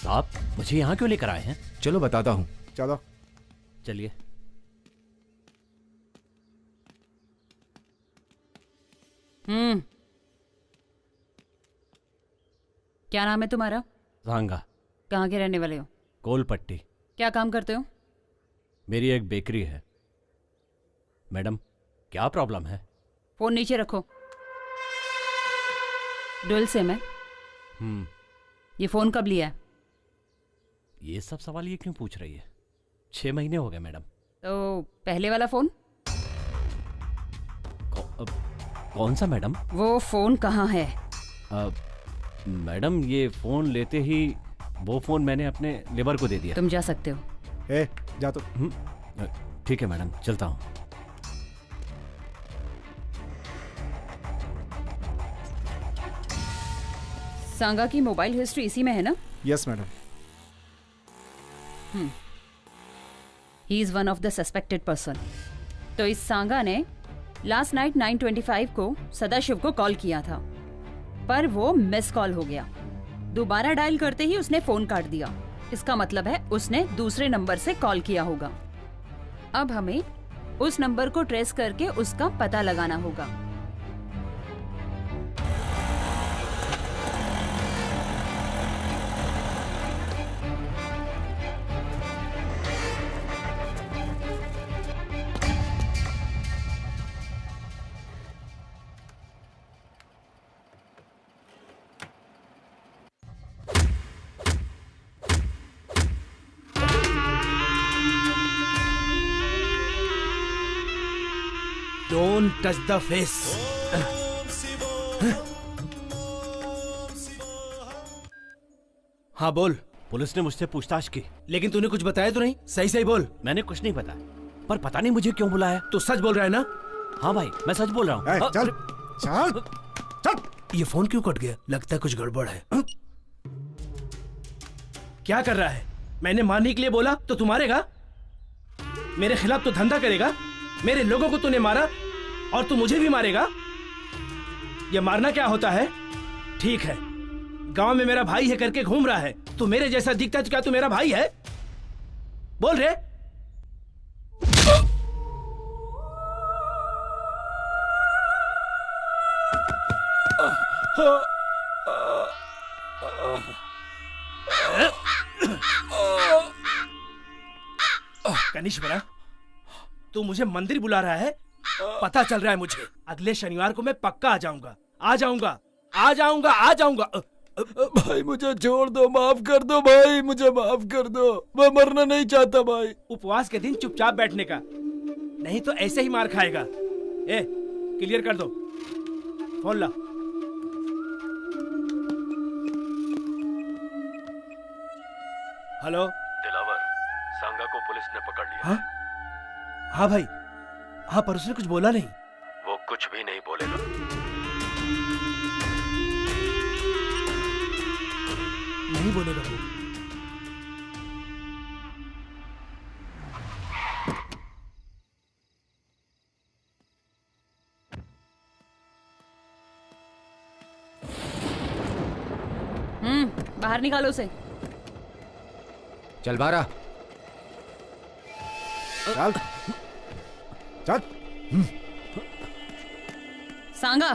साहब, मुझे यहाँ क्यों लेकर आए हैं? चलो बताता हूँ। चलो चलिए। क्या नाम है तुम्हारा? सांगा। कहाँ के रहने वाले हो? कोलपट्टी। क्या काम करते हो? मेरी एक बेकरी है। मैडम, क्या प्रॉब्लम है? फोन नीचे रखो। डुअल सिम है। ये फोन कब लिया है? ये सब सवाल ये क्यों पूछ रही है? 6 महीने हो गए मैडम। तो पहले वाला फोन? कौन सा मैडम? वो फोन कहाँ है? मैडम, ये फोन लेते ही वो फोन मैंने अपने लेबर को दे दिया। तुम जा सकते हो। जा तो। ठीक है मैडम, चलता हूँ। सांगा की मोबाइल हिस्ट्री इसी में है ना? Yes madam. He is one of the suspected person. तो इस सांगा ने लास्ट नाइट 9:25 को सदाशिव को कॉल किया था, पर वो मिस कॉल हो गया। दोबारा डायल करते ही उसने फोन काट दिया। इसका मतलब है उसने दूसरे नंबर से कॉल किया होगा। अब हमें उस नंबर को ट्रेस करके उसका पता लगाना होगा। Don't touch the face. हाँ बोल। पुलिस ने मुझसे पूछताछ की, लेकिन तूने कुछ बताया तो नहीं? सही सही बोल। मैंने कुछ नहीं बताया, पर पता नहीं मुझे क्यों बुलाया। तू सच बोल रहा है ना? हाँ भाई, मैं सच बोल रहा हूँ। चल चल चल। ये फोन क्यों कट गया? लगता है कुछ गड़बड़ है। क्या कर रहा है? मैंने मारने के लिए बोला तो तू मारेगा? मेरे खिलाफ तो धंधा करेगा? मेरे लोगों को तूने मारा और तू मुझे भी मारेगा? ये मारना क्या होता है? ठीक है, गांव में मेरा भाई है करके घूम रहा है। तू मेरे जैसा दिखता है तो क्या तू मेरा भाई है? बोल रे। कनिष्वरा, तू मुझे मंदिर बुला रहा है? पता चल रहा है मुझे। अगले शनिवार को मैं पक्का आ जाऊंगा। भाई मुझे छोड़ दो, माफ कर दो भाई, मुझे माफ कर दो। मैं मरना नहीं चाहता भाई। उपवास के दिन चुपचाप बैठने का, नहीं तो ऐसे ही मार खाएगा। ए, क्लियर कर दो। फोन ला। हेलो दिलावर, सांगा को पुलिस ने पकड़ लिया। हाँ? हाँ भाई, हाँ, पर उसने कुछ बोला नहीं। वो कुछ भी नहीं बोलेगा। नहीं बोलेगा वो। बाहर निकालो उसे। चल बारा, चल चल। सांगा,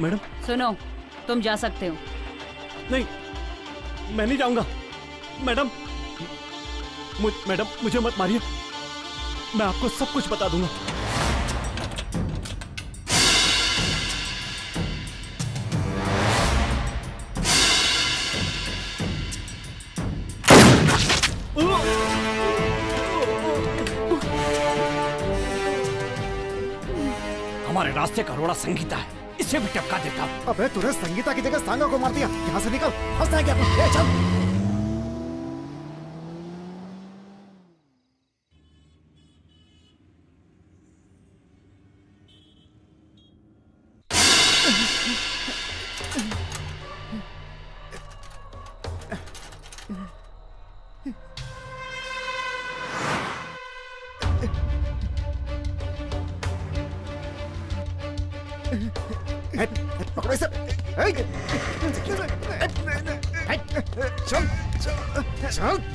मैडम सुनो, तुम जा सकते हो। नहीं, मैं नहीं जाऊंगा। मैडम मुझे मत मारिए, मैं आपको सब कुछ बता दूंगा। हमारे रास्ते का रोड़ा संगीता है, इसे भी टपका देता हूं। अबे तूने संगीता की जगह सांगा को मार दिया। यहाँ से निकल, फंसना है क्या? चल। पकड़ो इसे। चल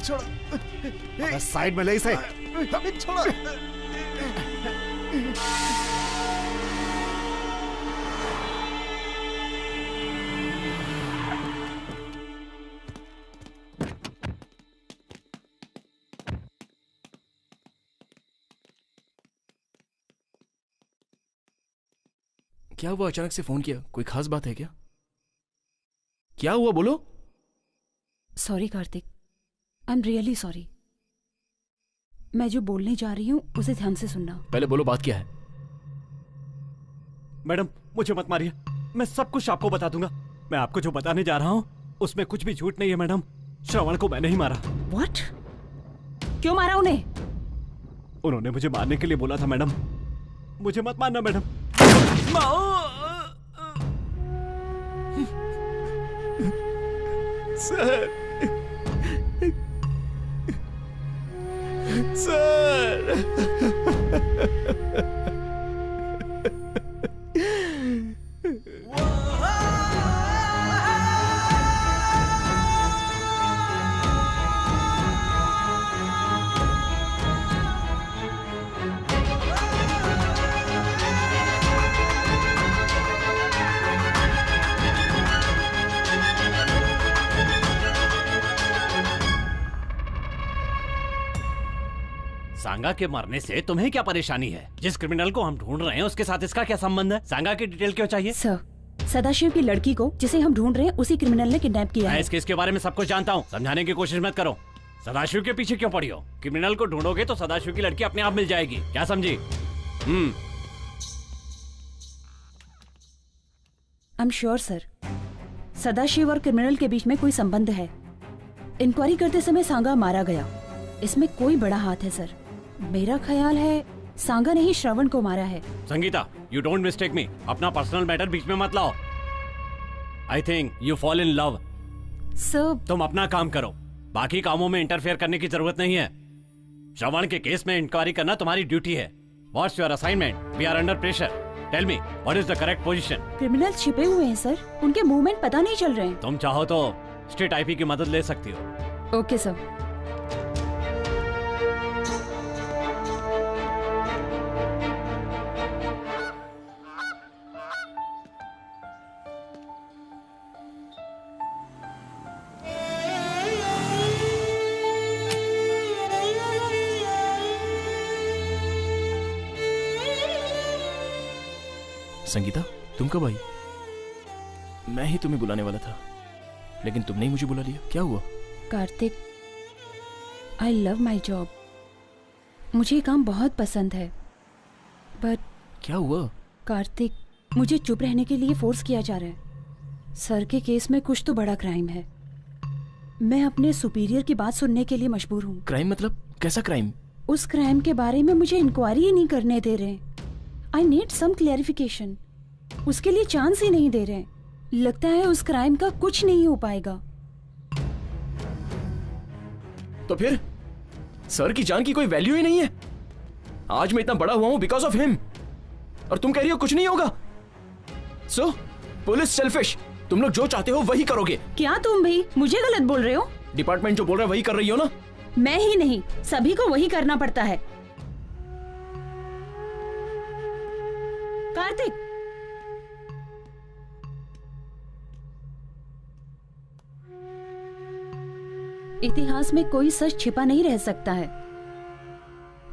चल, साइड में ले इसे। छोड़ो। क्या हुआ? अचानक से फोन किया? कोई खास बात है क्या? क्या हुआ बोलो। Sorry Kartik, I am really sorry. मैं जो बोलने जा रही हूँ उसे ध्यान से सुनना। पहले बोलो, बात क्या है? मैडम मुझे मत मारिए, मैं सब कुछ आपको बता दूंगा। मैं आपको जो बताने जा रहा हूँ उसमें कुछ भी झूठ नहीं है मैडम। श्रवण को मैंने ही मारा। व्हाट? क्यों मारा उन्हें? उन्होंने मुझे मारने के लिए बोला था मैडम। मुझे मत मारना मैडम। सर, सर, सांगा के मरने से तुम्हें क्या परेशानी है? जिस क्रिमिनल को हम ढूंढ रहे हैं उसके साथ इसका क्या संबंध है? सांगा की डिटेल क्यों चाहिए? सर, सदाशिव की लड़की को जिसे हम ढूंढ रहे हैं उसी क्रिमिनल ने किडनैप किया है। मैं इस केस के बारे में सब कुछ जानता हूँ, समझाने की कोशिश मत करो। सदाशिव के पीछे क्यों पड़ी हो? क्रिमिनल को ढूंढोगे तो सदाशिव की लड़की अपने आप मिल जाएगी, क्या समझी? I am sure sir, Sadashiv और क्रिमिनल के बीच में कोई संबंध है। इंक्वायरी करते समय सांगा मारा गया, इसमें कोई बड़ा हाथ है सर। मेरा ख्याल है सांगा ने ही श्रवण को मारा है। संगीता, यू डोंट मिस्टेक मी। अपना पर्सनल मैटर बीच में मत लाओ। I think you fall in love. Sir, तुम अपना काम करो, बाकी कामों में इंटरफेयर करने की जरूरत नहीं है। श्रवण के केस में इंक्वायरी करना तुम्हारी ड्यूटी है। What's your assignment? We are under pressure. Tell me what is the correct position? Criminal छिपे हुए हैं सर, उनके मूवमेंट पता नहीं चल रहे हैं। तुम चाहो तो स्टेट आईपी की मदद ले सकती हो। Okay sir. संगीता, तुम कब आई? मैं ही तुम्हें बुलाने वाला था, लेकिन तुमने ही मुझे बुला लिया। क्या हुआ? Kartik, I love my job. मुझे ये काम बहुत पसंद है, बट क्या हुआ? कार्तिक, मुझे चुप रहने के लिए फोर्स किया जा रहा है। सर के केस में कुछ तो बड़ा क्राइम है। मैं अपने सुपीरियर की बात सुनने के लिए मजबूर हूँ। क्राइम मतलब? कैसा क्राइम? उस क्राइम के बारे में मुझे इंक्वायरी ही नहीं करने दे रहे। I need some clarification. उसके लिए चांस ही नहीं दे रहे। लगता है उस क्राइम का कुछ नहीं हो पाएगा। तो फिर सर की जान की कोई वैल्यू ही नहीं है। आज मैं इतना बड़ा हुआ हूं बिकॉज ऑफ हिम, और तुम कह रही हो कुछ नहीं होगा। सो पुलिस सेल्फिश, तुम लोग जो चाहते हो वही करोगे। क्या तुम भी मुझे गलत बोल रहे हो? डिपार्टमेंट जो बोल रहा है वही कर रही हो ना? मैं ही नहीं, सभी को वही करना पड़ता है। कार्तिक, इतिहास में कोई सच छिपा नहीं रह सकता है।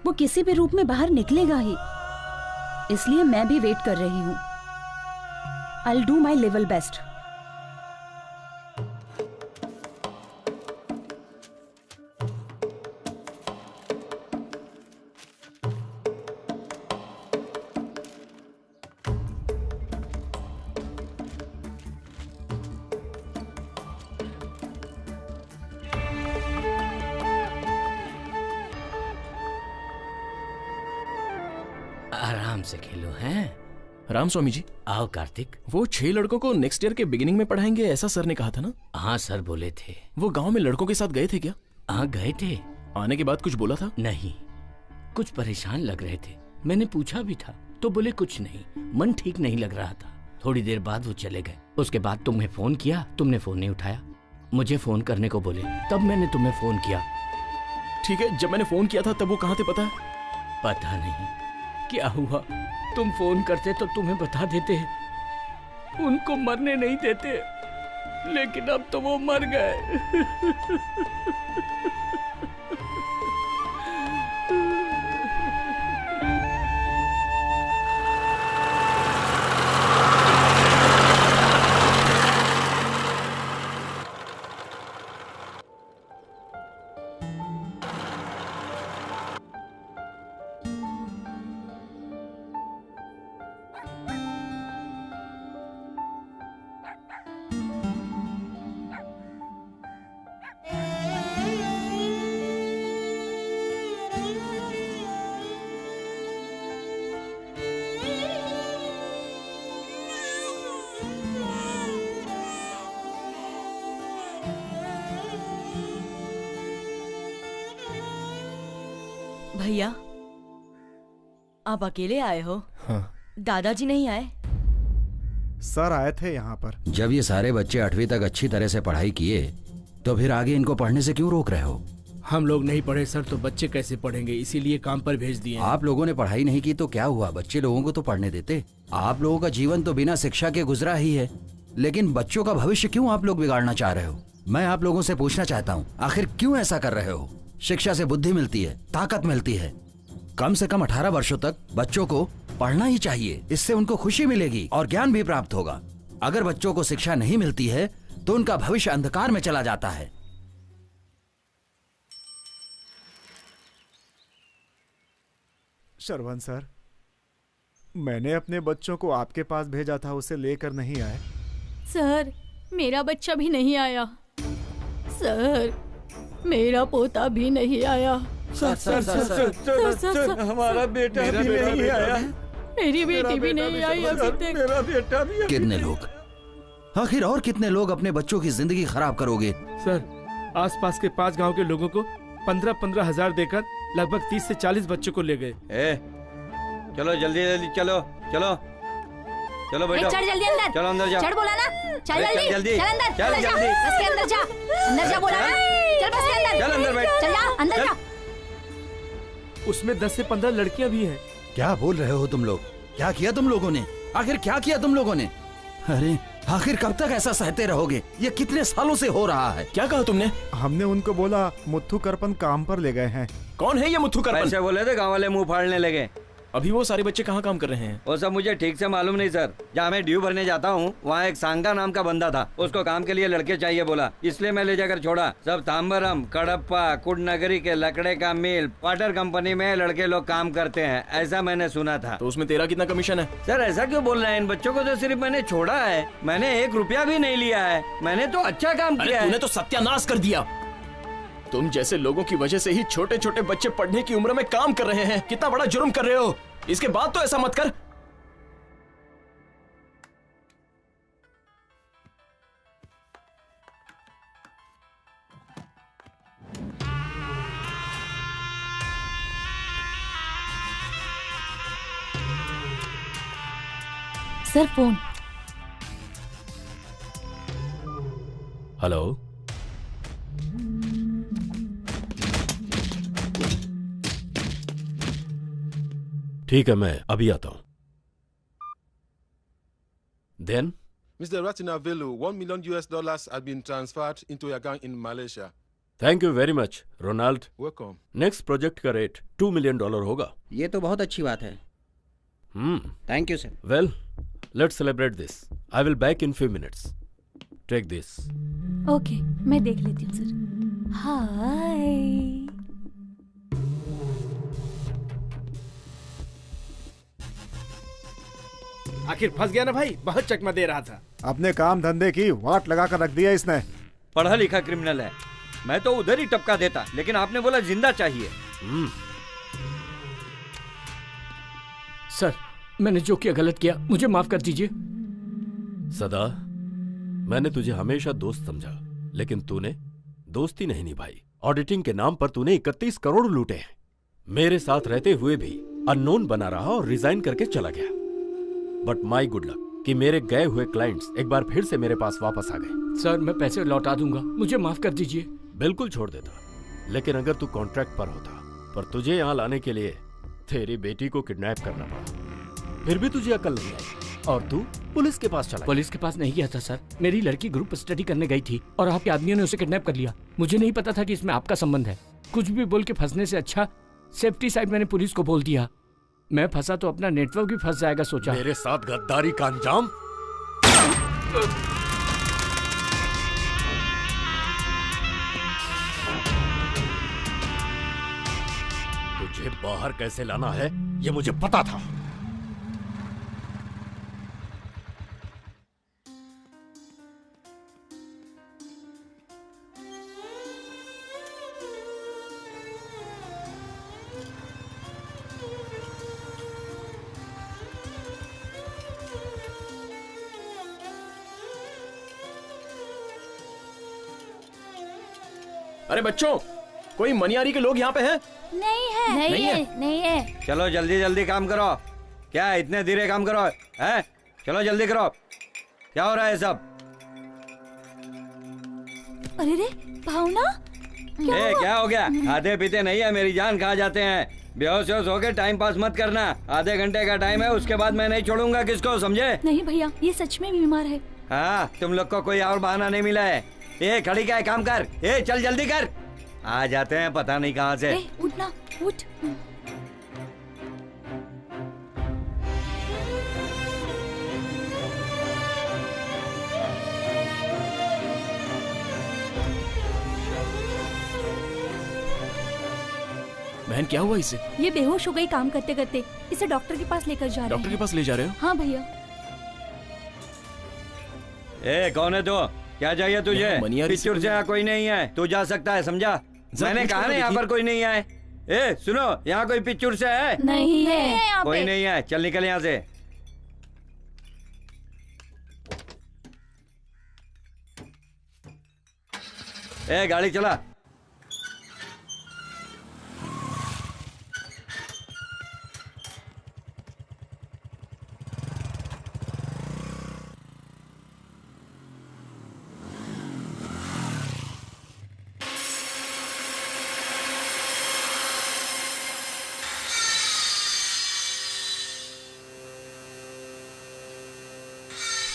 वो किसी भी रूप में बाहर निकलेगा ही। इसलिए मैं भी वेट कर रही हूं। I'll do my level best. आराम से खेलो हैं। राम स्वामी जी। आओ कार्तिक। वो 6 लड़कों को नेक्स्ट ईयर के बिगिनिंग में पढ़ाएंगे, ऐसा सर ने कहा था ना? हाँ सर बोले थे। वो गांव में लड़कों के साथ गए थे क्या? हाँ गए थे। आने के बाद कुछ बोला था? नहीं, कुछ परेशान लग रहे थे। मैंने पूछा भी था तो बोले कुछ नहीं, मन ठीक नहीं लग रहा था। थोड़ी देर बाद वो चले गए। उसके बाद तुम्हें फोन किया, तुमने फोन नहीं उठाया। मुझे फोन करने को बोले, तब मैंने तुम्हें फोन किया। ठीक है, जब मैंने फोन किया था तब वो कहाँ थे पता है? पता नहीं क्या हुआ। तुम फोन करते तो तुम्हें बता देते, उनको मरने नहीं देते, लेकिन अब तो वो मर गए। भैया, आप अकेले आए हो? हाँ। दादाजी नहीं आए? सर आए थे यहाँ पर। जब ये सारे बच्चे 8वीं तक अच्छी तरह से पढ़ाई किए तो फिर आगे इनको पढ़ने से क्यों रोक रहे हो? हम लोग नहीं पढ़े सर तो बच्चे कैसे पढ़ेंगे, इसीलिए काम पर भेज दिए। आप लोगों ने पढ़ाई नहीं की तो क्या हुआ? बच्चे लोगों को तो पढ़ने देते। आप लोगों का जीवन तो बिना शिक्षा के गुजरा ही है, लेकिन बच्चों का भविष्य क्यों आप लोग बिगाड़ना चाह रहे हो? मैं आप लोगों से पूछना चाहता हूँ, आखिर क्यों ऐसा कर रहे हो? शिक्षा से बुद्धि मिलती है, ताकत मिलती है। कम से कम 18 वर्षों तक बच्चों को पढ़ना ही चाहिए। इससे उनको खुशी मिलेगी और ज्ञान भी प्राप्त होगा। अगर बच्चों को शिक्षा नहीं मिलती है तो उनका भविष्य अंधकार में चला जाता है। श्रवण सर, मैंने अपने बच्चों को आपके पास भेजा था, उसे लेकर नहीं आए। सर, मेरा बच्चा भी नहीं आया सर, मेरा पोता भी नहीं आया। सर, हमारा बेटा भी नहीं आया। मेरी बेटी भी नहीं आई अभी तक। मेरा बेटा भी। कितने लोग, आखिर और कितने लोग अपने बच्चों की जिंदगी खराब करोगे? सर, आसपास के 5 गांव के लोगों को 15-15 हजार देकर लगभग 30 से 40 बच्चों को ले गए। चलो जल्दी जल्दी चलो चलो चलो बेटा, चढ़ जल्दी अंदर, चलो अंदर जाओ। चढ़ बोला ना, चल जल्दी, जल्दी, चल अंदर, चल अंदर जा, जल्दी। बस के अंदर जा, अंदर जा बोला ना, चल बस के अंदर, चल अंदर बैठ, चल जा अंदर जा। उसमें 10 से 15 लड़कियां भी हैं। क्या बोल रहे हो तुम लोग? क्या किया तुम लोगों ने? आखिर क्या किया तुम लोगों ने? अरे आखिर कब तक ऐसा सहते रहोगे? ये कितने सालों से हो रहा है? क्या कहा तुमने? हमने उनको बोला मुथ्थू करपन काम पर ले गए हैं। कौन है ये मुथ्थू करपन? ऐसे बोले थे, गाँव वाले मुंह फाड़ने लगे। अभी वो सारे बच्चे कहाँ काम कर रहे हैं? वो सब मुझे ठीक से मालूम नहीं सर। जहाँ मैं ड्यू भरने जाता हूँ वहाँ एक सांगा नाम का बंदा था, उसको काम के लिए लड़के चाहिए बोला, इसलिए मैं ले जाकर छोड़ा। सब तांबरम, कडप्पा, कुडनगरी के लकड़े का मिल, वाटर कंपनी में लड़के लोग काम करते हैं, ऐसा मैंने सुना था। तो उसमें तेरा कितना कमीशन है? सर ऐसा क्यों बोल रहे हैं? इन बच्चों को तो सिर्फ मैंने छोड़ा है, मैंने 1 रुपया भी नहीं लिया है। मैंने तो अच्छा काम किया है। तूने तो सत्यानाश कर दिया। तुम जैसे लोगों की वजह से ही छोटे छोटे बच्चे पढ़ने की उम्र में काम कर रहे हैं। कितना बड़ा जुर्म कर रहे हो। इसके बाद तो ऐसा मत कर। Sir phone. हेलो, ठीक है, मैं अभी आता हूं। Then? Mr. Ratinavelu, $1 million has been transferred into your account in Malaysia. Thank you very much, Ronald. Welcome. Next project का रेट $2 million होगा। ये तो बहुत अच्छी बात है। Thank you sir. Well, let's celebrate this. I will back in few minutes. Take this. Okay, मैं देख लेती हूँ सर। हाय। आखिर फंस गया ना भाई, बहुत चकमा दे रहा था। अपने काम धंधे की वाट लगा कर रख दिया इसने। पढ़ा लिखा क्रिमिनल है। मैं तो उधर ही टपका देता, लेकिन आपने बोला जिंदा चाहिए। सर, मैंने जो किया गलत किया, मुझे माफ कर दीजिए। सदा, मैंने तुझे हमेशा दोस्त समझा, लेकिन तूने दोस्ती नहीं निभाई। ऑडिटिंग के नाम पर तूने 31 करोड़ लूटे हैं। मेरे साथ रहते हुए भी अननोन बना रहा और रिजाइन करके चला गया। बट माई गुड लक कि मेरे गए हुए क्लाइंट्स एक बार फिर से मेरे पास वापस आ गए। सर, मैं पैसे लौटा दूंगा, मुझे माफ कर दीजिए। बिल्कुल छोड़ देता, लेकिन अगर तू कॉन्ट्रैक्ट पर होता, पर तुझे यहाँ लाने के लिए तेरी बेटी को किडनैप करना पड़ा, फिर भी तुझे अकल नहीं आई और तू पुलिस के पास चला। पुलिस के पास नहीं गया था सर, मेरी लड़की ग्रुप स्टडी करने गई थी और आपके आदमियों ने उसे किडनैप कर लिया। मुझे नहीं पता था कि इसमें आपका संबंध है। कुछ भी बोल के फंसने से अच्छा सेफ्टी साइड मैंने पुलिस को बोल दिया। मैं फंसा तो अपना नेटवर्क भी फंस जाएगा सोचा। मेरे साथ गद्दारी का अंजाम। तुझे बाहर कैसे लाना है ये मुझे पता था। अरे बच्चों, कोई मनियारी के लोग यहाँ पे हैं? नहीं है, नहीं है, नहीं है। चलो जल्दी जल्दी काम करो। क्या इतने धीरे काम करो है? चलो जल्दी करो। क्या हो रहा है सब? अरे रे भावना, क्या हो गया? खाते पीते नहीं है, मेरी जान खा जाते हैं। बेहोश होके टाइम पास मत करना। आधे घंटे का टाइम है, उसके बाद मैं नहीं छोड़ूंगा किसको, समझे? नहीं भैया, ये सच में बीमार है। हाँ, तुम लोग को कोई और बहाना नहीं मिला है। ए खड़ी क्या है, काम कर। ए चल जल्दी कर। आ जाते हैं पता नहीं कहाँ से। उठना, उठ। बहन, क्या हुआ इसे? ये बेहोश हो गई काम करते करते। इसे डॉक्टर के पास लेकर जा रहे हैं। डॉक्टर के पास ले जा रहे हो? हाँ भैया। ए कौन है तू? क्या चाहिए तुझे? पिक्चर से यहाँ कोई नहीं है, तू जा सकता है, समझा? मैंने कहा ना यहाँ पर कोई नहीं है। ए सुनो, यहाँ कोई पिक्चर से है? नहीं है कोई नहीं है, चल निकल यहाँ से। ए गाड़ी चला।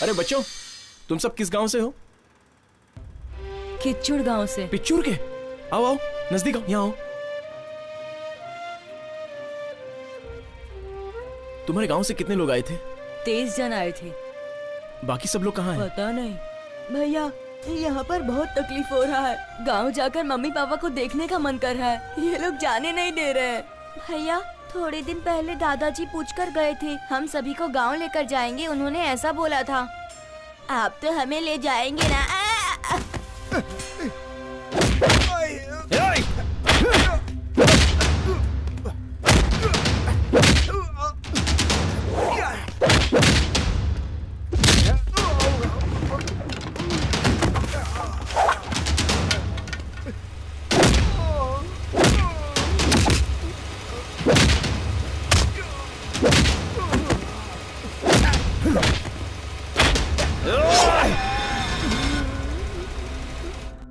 अरे बच्चों, तुम सब किस गांव से हो? किच्चुड़ गांव से। पिच्चूर के? आओ आओ, नजदीक आओ, यहाँ आओ। तुम्हारे गांव से कितने लोग आए थे? 23 जन आए थे। बाकी सब लोग कहाँ हैं? पता नहीं भैया, यहाँ पर बहुत तकलीफ हो रहा है। गांव जाकर मम्मी पापा को देखने का मन कर रहा है, ये लोग जाने नहीं दे रहे हैं। भैया थोड़े दिन पहले दादाजी पूछकर गए थे, हम सभी को गांव लेकर जाएंगे, उन्होंने ऐसा बोला था। आप तो हमें ले जाएंगे ना?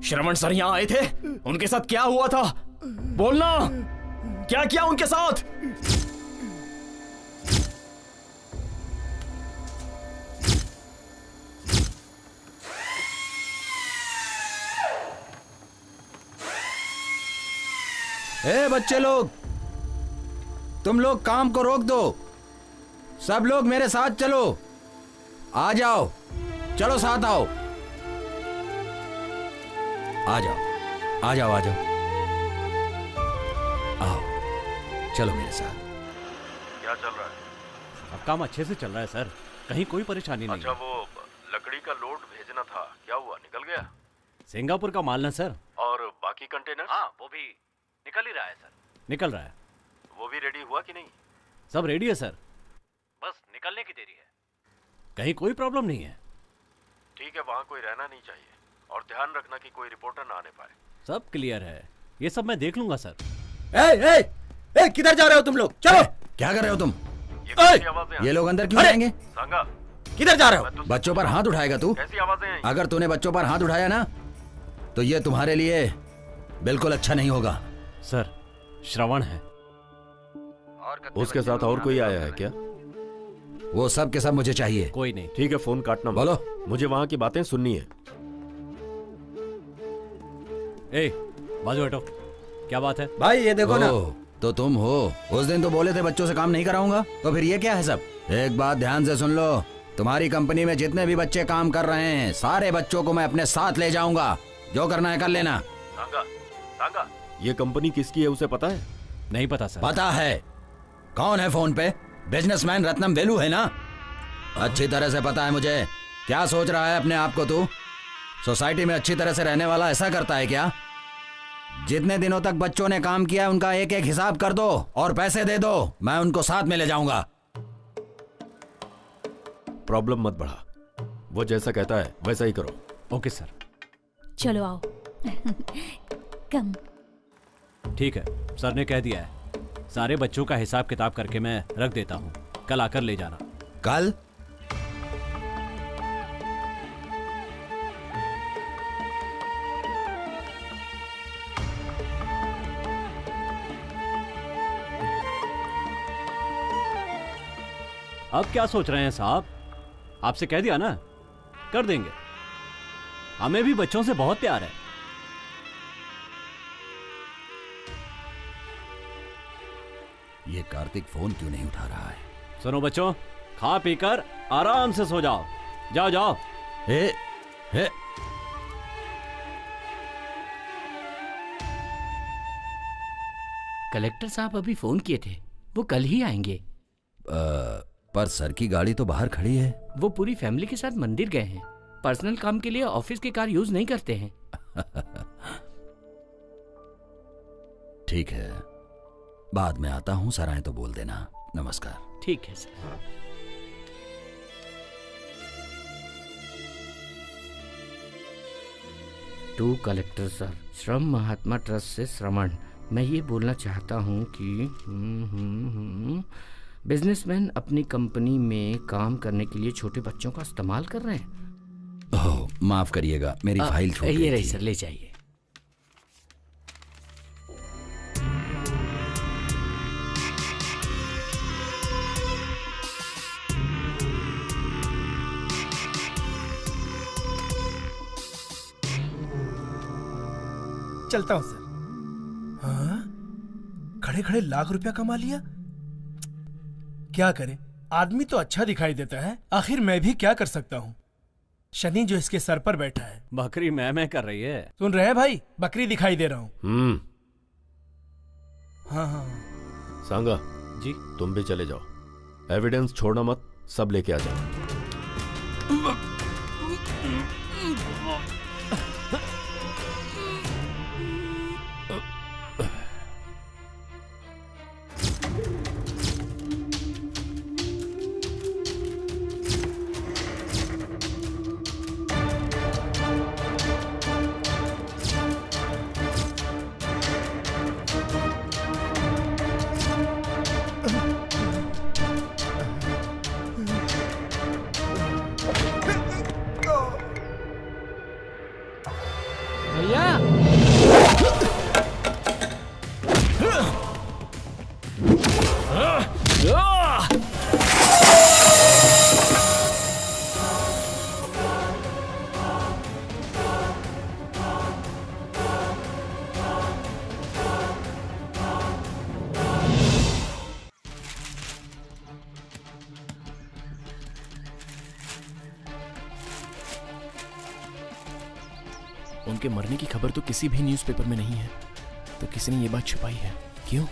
श्रवण सर यहाँ आए थे, उनके साथ क्या हुआ था? बोलना, क्या किया उनके साथ? ए बच्चे लोग, तुम लोग काम को रोक दो, सब लोग मेरे साथ चलो। आ जाओ, चलो साथ आओ। आ जाओ आ जाओ आ जाओ, आओ चलो मेरे साथ। क्या चल रहा है? अब काम अच्छे से चल रहा है सर, कहीं कोई परेशानी नहीं। अच्छा, वो लकड़ी का लोड भेजना था, क्या हुआ? निकल गया? सिंगापुर का माल ना सर। और बाकी कंटेनर? हाँ, वो भी निकल ही रहा है सर। निकल रहा है। वो भी रेडी हुआ कि नहीं? सब रेडी है सर, बस निकलने की देरी है। कहीं कोई प्रॉब्लम नहीं है। ठीक है, वहाँ कोई रहना नहीं चाहिए, और ध्यान रखना कि कोई रिपोर्टर ना आने पाए। सब क्लियर है, ये सब मैं देख लूंगा सर। ए, किधर जा रहे हो तुम लोग? चलो। क्या कर रहे हो तुम? ये लोग अंदर क्यों जाएंगे? सांगा, किधर जा रहे हो? बच्चों पर हाथ उठाएगा तू? कैसी आवाजें हैं? अगर तूने बच्चों पर हाथ उठाया ना, तो ये तुम्हारे लिए बिल्कुल अच्छा नहीं होगा। सर, श्रवण है। उसके साथ और कोई आया है क्या? वो सब के सब मुझे चाहिए। कोई नहीं। ठीक है, फोन काटना मत। बोलो। मुझे वहाँ की बातें सुननी है। ए, बाजू हटो, क्या बात है? भाई ये देखो ना। तो तुम हो, उस दिन तो बोले थे बच्चों से काम नहीं कराऊंगा, तो फिर ये क्या है सब? एक बात ध्यान से सुन लो, तुम्हारी कंपनी में जितने भी बच्चे काम कर रहे हैं, सारे बच्चों को मैं अपने साथ ले जाऊंगा। जो करना है कर लेना। सांगा, सांगा, ये कंपनी किसकी है उसे पता है? नहीं पता सर। पता है। कौन है फोन पे? बिजनेसमैन रत्नम वेलू है ना? अच्छी तरह से पता है मुझे। क्या सोच रहा है अपने आप को तू? सोसाइटी में अच्छी तरह से रहने वाला ऐसा करता है क्या? जितने दिनों तक बच्चों ने काम किया उनका एक एक हिसाब कर दो और पैसे दे दो, मैं उनको साथ में ले जाऊंगा। प्रॉब्लम मत बढ़ा, वो जैसा कहता है वैसा ही करो। Okay sir. चलो आओ। कम। ठीक है, सर ने कह दिया है, सारे बच्चों का हिसाब किताब करके मैं रख देता हूँ, कल आकर ले जाना। कल? अब क्या सोच रहे हैं साहब? आपसे कह दिया ना, कर देंगे। हमें भी बच्चों से बहुत प्यार है। ये कार्तिक फोन क्यों नहीं उठा रहा है? सुनो बच्चों, खा पीकर आराम से सो जाओ। जाओ जाओ। हे। कलेक्टर साहब अभी फोन किए थे, वो कल ही आएंगे। पर सर की गाड़ी तो बाहर खड़ी है। वो पूरी फैमिली के साथ मंदिर गए हैं। पर्सनल काम के लिए ऑफिस की कार यूज नहीं करते हैं। ठीक है, बाद में आता हूँ, सर आए तो बोल देना। नमस्कार। ठीक है सर। टू कलेक्टर सर, श्रम महात्मा ट्रस्ट से श्रवण। मैं ये बोलना चाहता हूँ कि बिजनेसमैन अपनी कंपनी में काम करने के लिए छोटे बच्चों का इस्तेमाल कर रहे हैं। ओह, माफ करिएगा, मेरी फाइल छूट गई ये रही थी। सर, ले जाइए। चलता हूँ सर। हाँ? खड़े खड़े लाख रुपया कमा लिया। क्या करे, आदमी तो अच्छा दिखाई देता है, आखिर मैं भी क्या कर सकता हूँ। शनि जो इसके सर पर बैठा है। बकरी मैं कर रही है। सुन रहे हैं भाई, बकरी दिखाई दे रहा हूँ। हाँ हाँ। सांगा जी, तुम भी चले जाओ, एविडेंस छोड़ना मत, सब लेके आ जाओ। उनके मरने की खबर तो किसी भी न्यूज़पेपर में नहीं है, तो किसी ने ये बात छुपाई है। क्यों?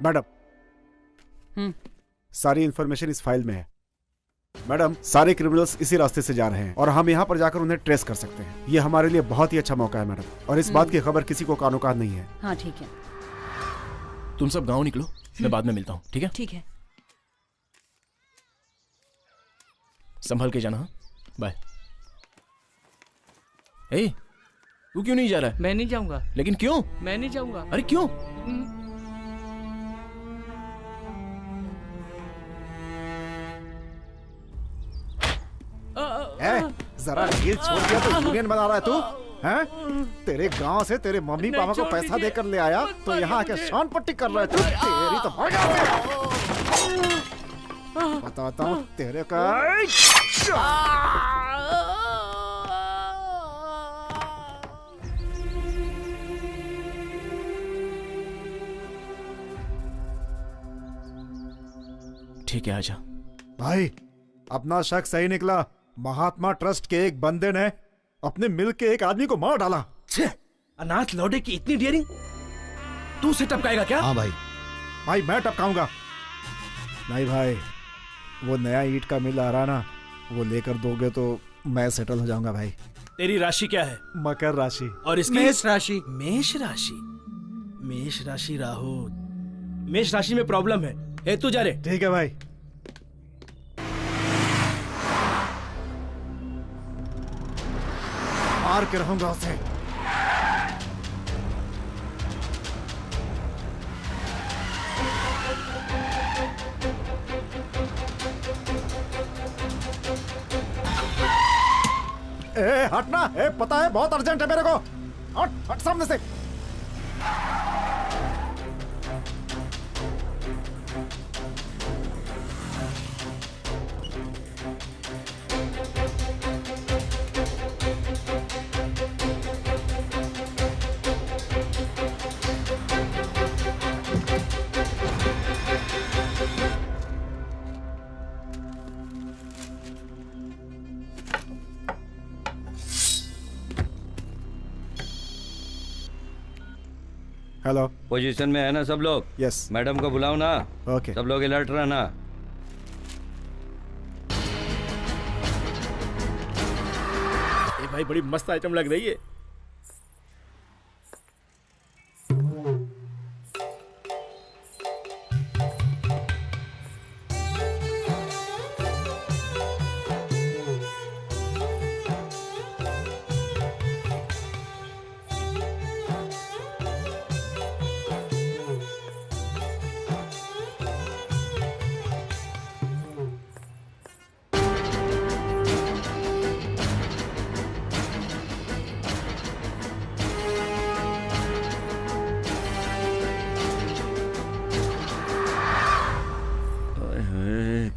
मैडम, सारी इंफॉर्मेशन इस फाइल में है। मैडम, सारे क्रिमिनल्स इसी रास्ते से जा रहे हैं और हम यहाँ पर जाकर उन्हें ट्रेस कर सकते हैं। ये हमारे लिए बहुत ही अच्छा मौका है मैडम, और इस बात की खबर किसी को कानोकान नहीं है। हाँ ठीक है। तुम सब गांव निकलो, मैं बाद में मिलता हूँ। ठीक है? ठीक है। संभल के जाना। बाय। ए, तू क्यों नहीं जा रहा है? मैं नहीं जाऊंगा। लेकिन क्यों? मैं नहीं जाऊंगा। अरे क्यों? जरा ढील छोड़ दिया तो यूनियन बना रहा है तू, हैं? तेरे गांव से तेरे मम्मी पापा को पैसा देकर ले आया तो यहाँ आके शान पट्टी कर रहा है तू। तेरी तो बताता हूँ तेरे का। ठीक है, आजा। भाई, अपना शक सही निकला। महात्मा ट्रस्ट के एक बंदे ने अपने मिल के एक आदमी को मार डाला। अनाथ लौडे की इतनी डेयरिंग, तू उसे टपकाएगा क्या? हाँ भाई। भाई मैं टपकाऊंगा नहीं भाई, वो नया ईंट का मिल आ रहा ना, वो लेकर दोगे तो मैं सेटल हो जाऊंगा भाई। तेरी राशि क्या है? मकर राशि। और इसकी? मेष राशि। मेष राशि। मेष राशि राहु। मेष राशि में प्रॉब्लम है। ए, तू जा रे। ठीक है भाई। मार के रहूंगा उसे। ए हटना, ए पता है बहुत अर्जेंट है मेरे को। हट हट सामने से। हेलो। पोजीशन में है ना सब लोग? यस। मैडम को बुलाओ ना। ओके। सब लोग अलर्ट रहना। भाई बड़ी मस्त आइटम लग रही है।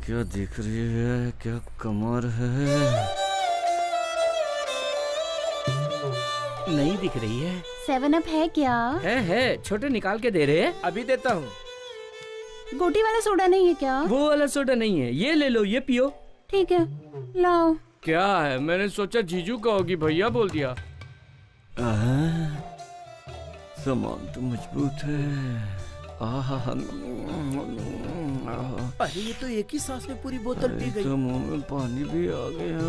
क्या दिख रही है, क्या कमर है। नहीं दिख रही है। 7 अप है क्या? है छोटे निकाल के दे रहे हैं। अभी देता हूँ। गोटी वाला सोडा नहीं है क्या? वो वाला सोडा नहीं है, ये ले लो, ये पियो। ठीक है लाओ। क्या है, मैंने सोचा जीजू का होगी, भैया बोल दिया। सामान तो मजबूत है। अरे ये तो एक ही सांस में पूरी बोतल पी गई। तो मुंह में पानी भी आ गया।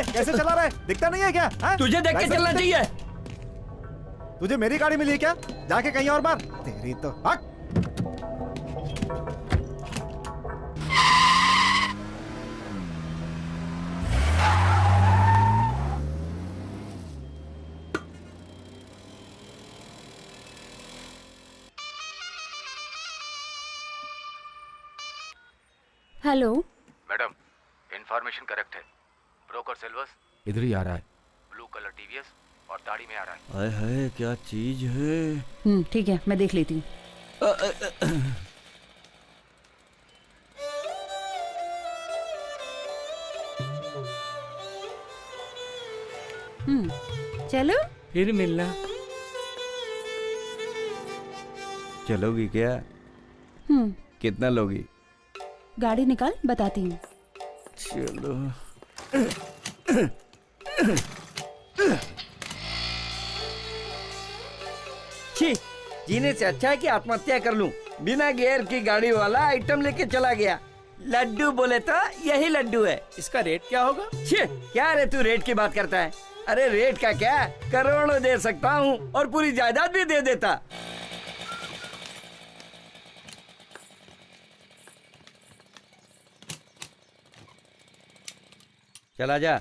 कैसे चला रहा है, दिखता नहीं है क्या? तुझे देख के चलना चाहिए। तुझे मेरी गाड़ी मिली है क्या? जाके कहीं और मार। तेरी तो हक। हेलो मैडम, इंफॉर्मेशन करेक्ट है। ब्रोकर सिल्वर्स इधर ही आ रहा है। ब्लू कलर टीवीएस और दाढ़ी में आ रहा है। हाय हाय, क्या चीज है। ठीक है, मैं देख लेती हूँ। चलो फिर मिलना। चलोगी क्या? कितना लोगी? गाड़ी निकाल, बताती हूँ। चलो। छी, जीने से अच्छा है कि आत्महत्या कर लूं। बिना गियर की गाड़ी वाला आइटम लेके चला गया। लड्डू बोले तो यही लड्डू है। इसका रेट क्या होगा? छी, क्या रे तू रेट की बात करता है? अरे रेट का क्या, करोड़ों दे सकता हूँ और पूरी जायदाद भी दे देता। चला जा।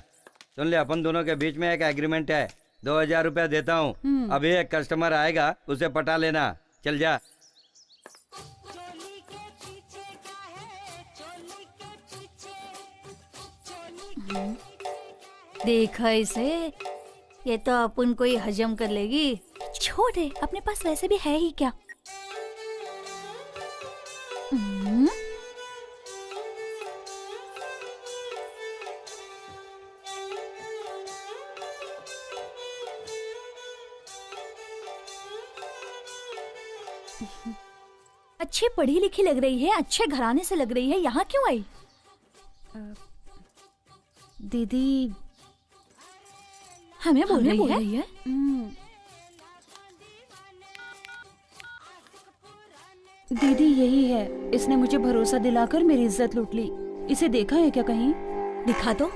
सुन ले, अपन दोनों के बीच में एक एग्रीमेंट है। 2000 रुपया देता हूँ। अभी एक कस्टमर आएगा, उसे पटा लेना। चल जा। देखा इसे, ये तो अपन को ही हजम कर लेगी। छोड़ दे, अपने पास वैसे भी है ही क्या। अच्छी पढ़ी लिखी लग रही है, अच्छे घराने से लग रही है, यहाँ क्यों आई? दीदी हमें बोल रही है? दीदी यही है, इसने मुझे भरोसा दिलाकर मेरी इज्जत लूट ली। इसे देखा है क्या कहीं? दिखा तो।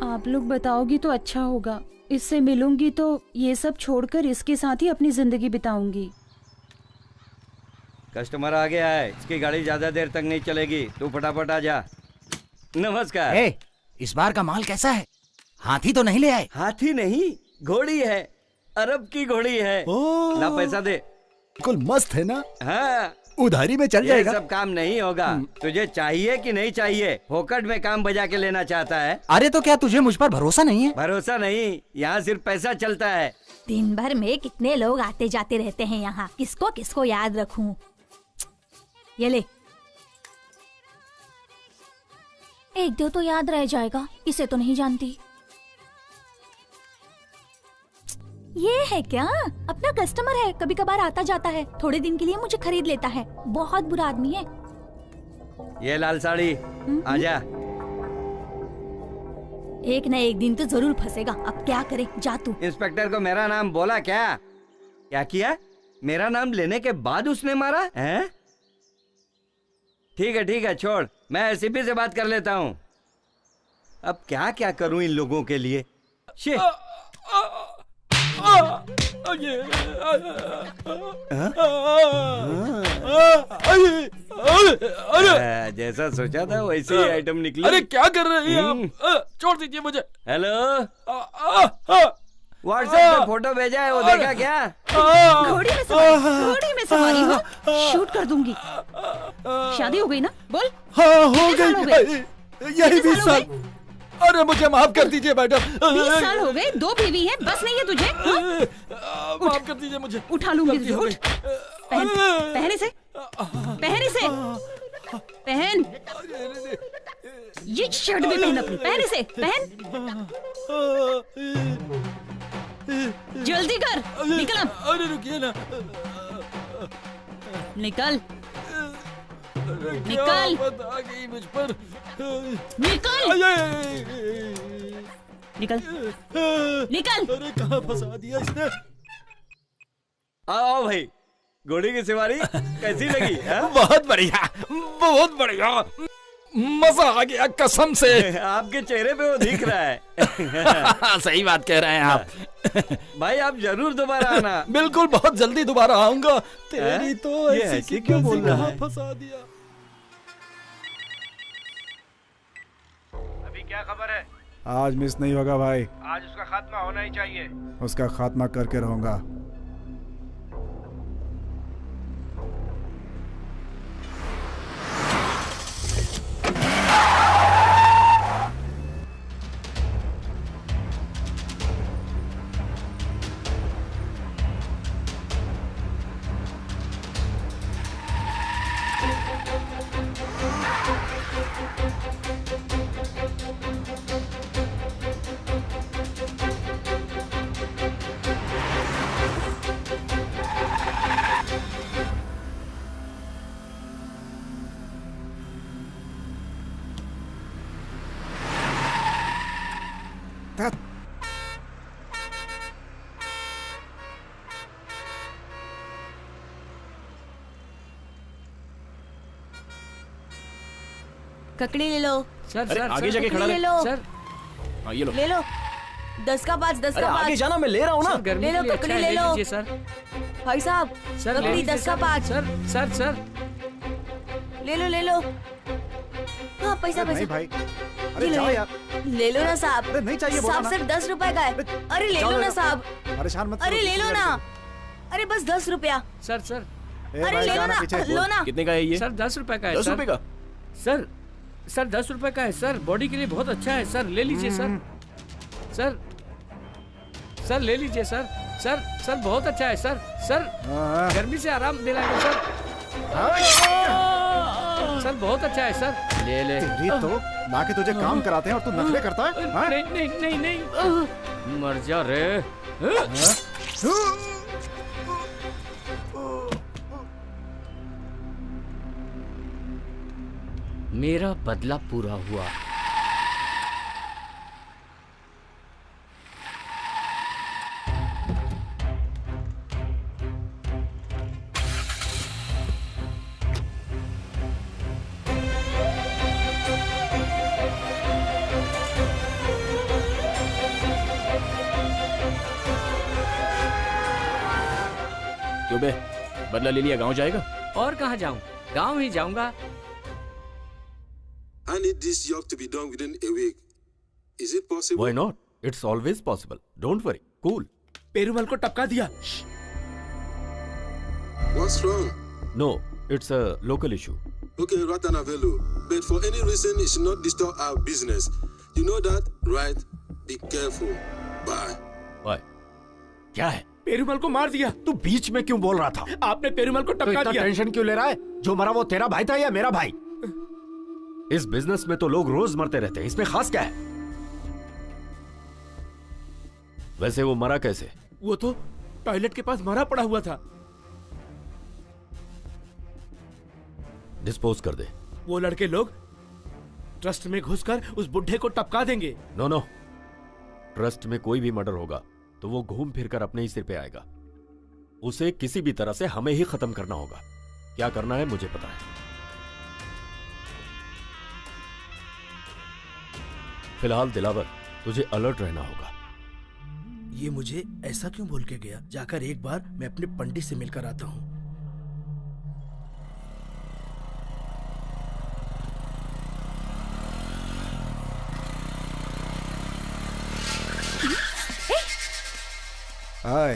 आप लोग बताओगी तो अच्छा होगा। इससे मिलूंगी तो ये सब छोड़कर इसके साथ ही अपनी जिंदगी बिताऊंगी। कस्टमर आ गया है, इसकी गाड़ी ज्यादा देर तक नहीं चलेगी। तू फटाफट आ जा। नमस्कार। इस बार का माल कैसा है? हाथी तो नहीं ले आए? हाथी नहीं, घोड़ी है। अरब की घोड़ी है। ला पैसा दे। बिल्कुल मस्त है ना? हाँ, उधारी में चल जाएगा। ये सब काम नहीं होगा। तुझे चाहिए कि नहीं चाहिए? फोकट में काम बजा के लेना चाहता है? अरे तो क्या तुझे मुझ पर भरोसा नहीं है? भरोसा नहीं, यहाँ सिर्फ पैसा चलता है। दिन भर में कितने लोग आते जाते रहते हैं यहाँ, किसको किसको याद रखूं। ये ले, एक दो तो याद रह जाएगा। इसे तो नहीं जानती। ये है क्या? अपना कस्टमर है, कभी कभार आता जाता है। थोड़े दिन के लिए मुझे खरीद लेता है। बहुत बुरा आदमी है। ये लाल साड़ी, आजा। एक न एक दिन तो जरूर फंसेगा। अब क्या करे, जा तू। इंस्पेक्टर को मेरा नाम बोला क्या? क्या किया? मेरा नाम लेने के बाद उसने मारा है? ठीक है छोड़, मैं एसीपी से बात कर लेता हूँ। अब क्या क्या करूँ इन लोगों के लिए। जैसा सोचा था वैसे ही आइटम निकली। अरे क्या कर रहे हैं आप? छोड़ दीजिए मुझे। हेलो, व्हाट्सएप पे फोटो भेजा है, वो देखा क्या? घोड़ी में सवारी हो, शूट कर दूंगी। शादी हो गई ना? बोल। हाँ हो गई, यही 20 साल। अरे मुझे माफ कर दीजिए मैडम। 20 साल हो गए, 2 बीवी है, बस नहीं है तुझे? माफ कर दीजिए मुझे। उठा लूंगी तुझे, उठ। पहन इसे, पहन। ये शर्ट भी पहन अपनी, पहन इसे, पहन। जल्दी कर, निकल अब। अरे रुकिए ना। निकल। आ गई मुझ पर। निकल। अरे कहाँ फंसा दिया इसने? आओ भाई, घोड़ी की सवारी कैसी लगी? बहुत बढ़िया, बहुत बढ़िया, मजा आ गया कसम से। आपके चेहरे पे वो दिख रहा है। सही बात कह रहे हैं आप। भाई आप जरूर दोबारा आना। बिल्कुल, बहुत जल्दी दोबारा आऊंगा। तेरी तो ऐसी क्यों बोल रहा है? फंसा दिया। अभी क्या खबर है? आज मिस नहीं होगा भाई। आज उसका खात्मा होना ही चाहिए। उसका खात्मा करके रहूंगा। ककड़ी ले लो। सर आगे जाके खड़ा ले लो। सर हाँ ये लो। ले लो। 10 का 5, 10 का 5। आगे जाना, मैं ले रहा हूँ ना। ले लो ककड़ी, ले लो सर। भाई साहब, ककड़ी 10 का 5। सर ले लो। हाँ पैसा नहीं भाई, अरे ले जाओ लो। यार। ले लो ना साहब। अरे नहीं चाहिए, बोलो साहब ना। सिर्फ 10 रुपए का है। अरे ले लो ना साहब। परेशान मत अरे करो, ले लो ना। अरे बस 10 रुपया। सर अरे ले लो ना, लो ना। कितने का है ये? सर 10 रुपए का है। 10 रुपए का? सर 10 रुपए का है सर, बॉडी के लिए बहुत अच्छा है सर, ले लीजिए सर। सर ले लीजिए सर। सर बहुत अच्छा है सर। गर्मी से आराम दिलाएगा सर। सर बहुत अच्छा है सर, ले। तो लाके तुझे काम कराते हैं और तू नखरे करता है? हाँ? नहीं मर जा रे। मेरा बदला पूरा हुआ। क्यों बे, बदला ले लिया, गांव जाएगा? और कहाँ जाऊँ, गांव ही जाऊंगा। I need this job to be done within a week. Is it possible? Why not? It's always possible. Don't worry. Cool. Perumal को टपका दिया। What's wrong? No, it's a local issue. Okay, Ratanavelu. But for any reason, it should not disturb our business. You know that, right? Be careful. Bye. Bye. क्या है? पेरूमल को मार दिया। तू बीच में क्यों बोल रहा था? आपने पेरूमल को तो टपका इतना दिया। टेंशन क्यों ले रहा है? जो मरा वो तेरा भाई था या मेरा भाई? इस बिजनेस में तो लोग रोज मरते रहते हैं, इसमें खास क्या है? वैसे वो मरा कैसे? वो तो टॉयलेट के पास मरा पड़ा हुआ था। डिस्पोज कर दे। वो लड़के लोग ट्रस्ट में घुसकर उस बुढ़े को टपका देंगे। नो नो, ट्रस्ट में कोई भी मर्डर होगा तो वो घूम फिर कर अपने ही सिर पे आएगा। उसे किसी भी तरह से हमें ही खत्म करना होगा। क्या करना है मुझे पता है। फिलहाल दिलावर, तुझे अलर्ट रहना होगा। ये मुझे ऐसा क्यों बोल के गया? जाकर एक बार मैं अपने पंडित से मिलकर आता हूँ। हाय।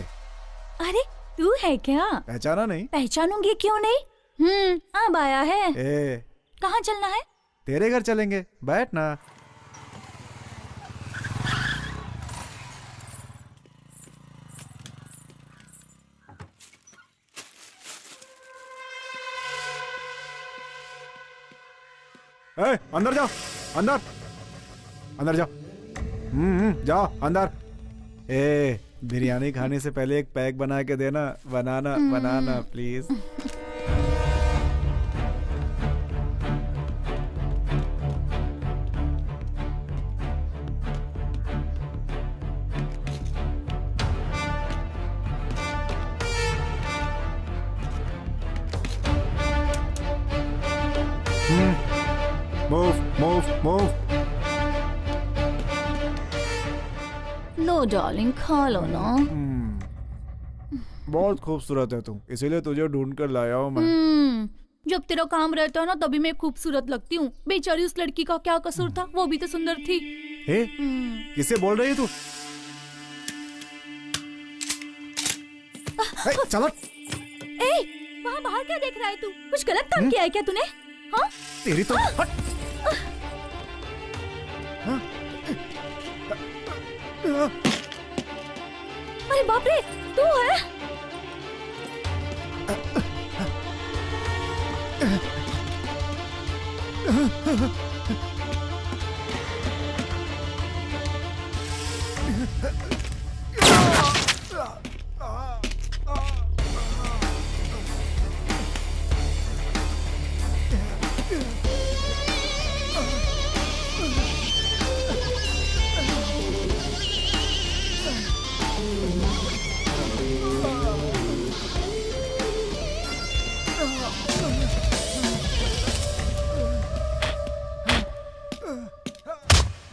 अरे तू है क्या? पहचाना नहीं? पहचानूंगी क्यों नहीं? अब आया है। कहाँ चलना है? तेरे घर चलेंगे, बैठ ना। अंदर जाओ, अंदर अंदर जाओ। जाओ अंदर। बिरयानी खाने से पहले एक पैक बना के देना। बनाना प्लीज। मूव। लो डार्लिंग, खा लो ना। बहुत खूबसूरत है तू, इसीलिए तुझे ढूंढ कर लाया हूँ मैं। जब तेरा काम रहता है ना तभी मैं खूबसूरत लगती हूँ। बेचारी उस लड़की का क्या कसूर था? वो भी तो सुंदर थी। किससे बोल रही है तू? चलो। वहाँ बाहर क्या देख रहा है तू? कुछ गलत काम किया है क्या तूने? हाँ? तेरी तो अरे बाप रे, तू है?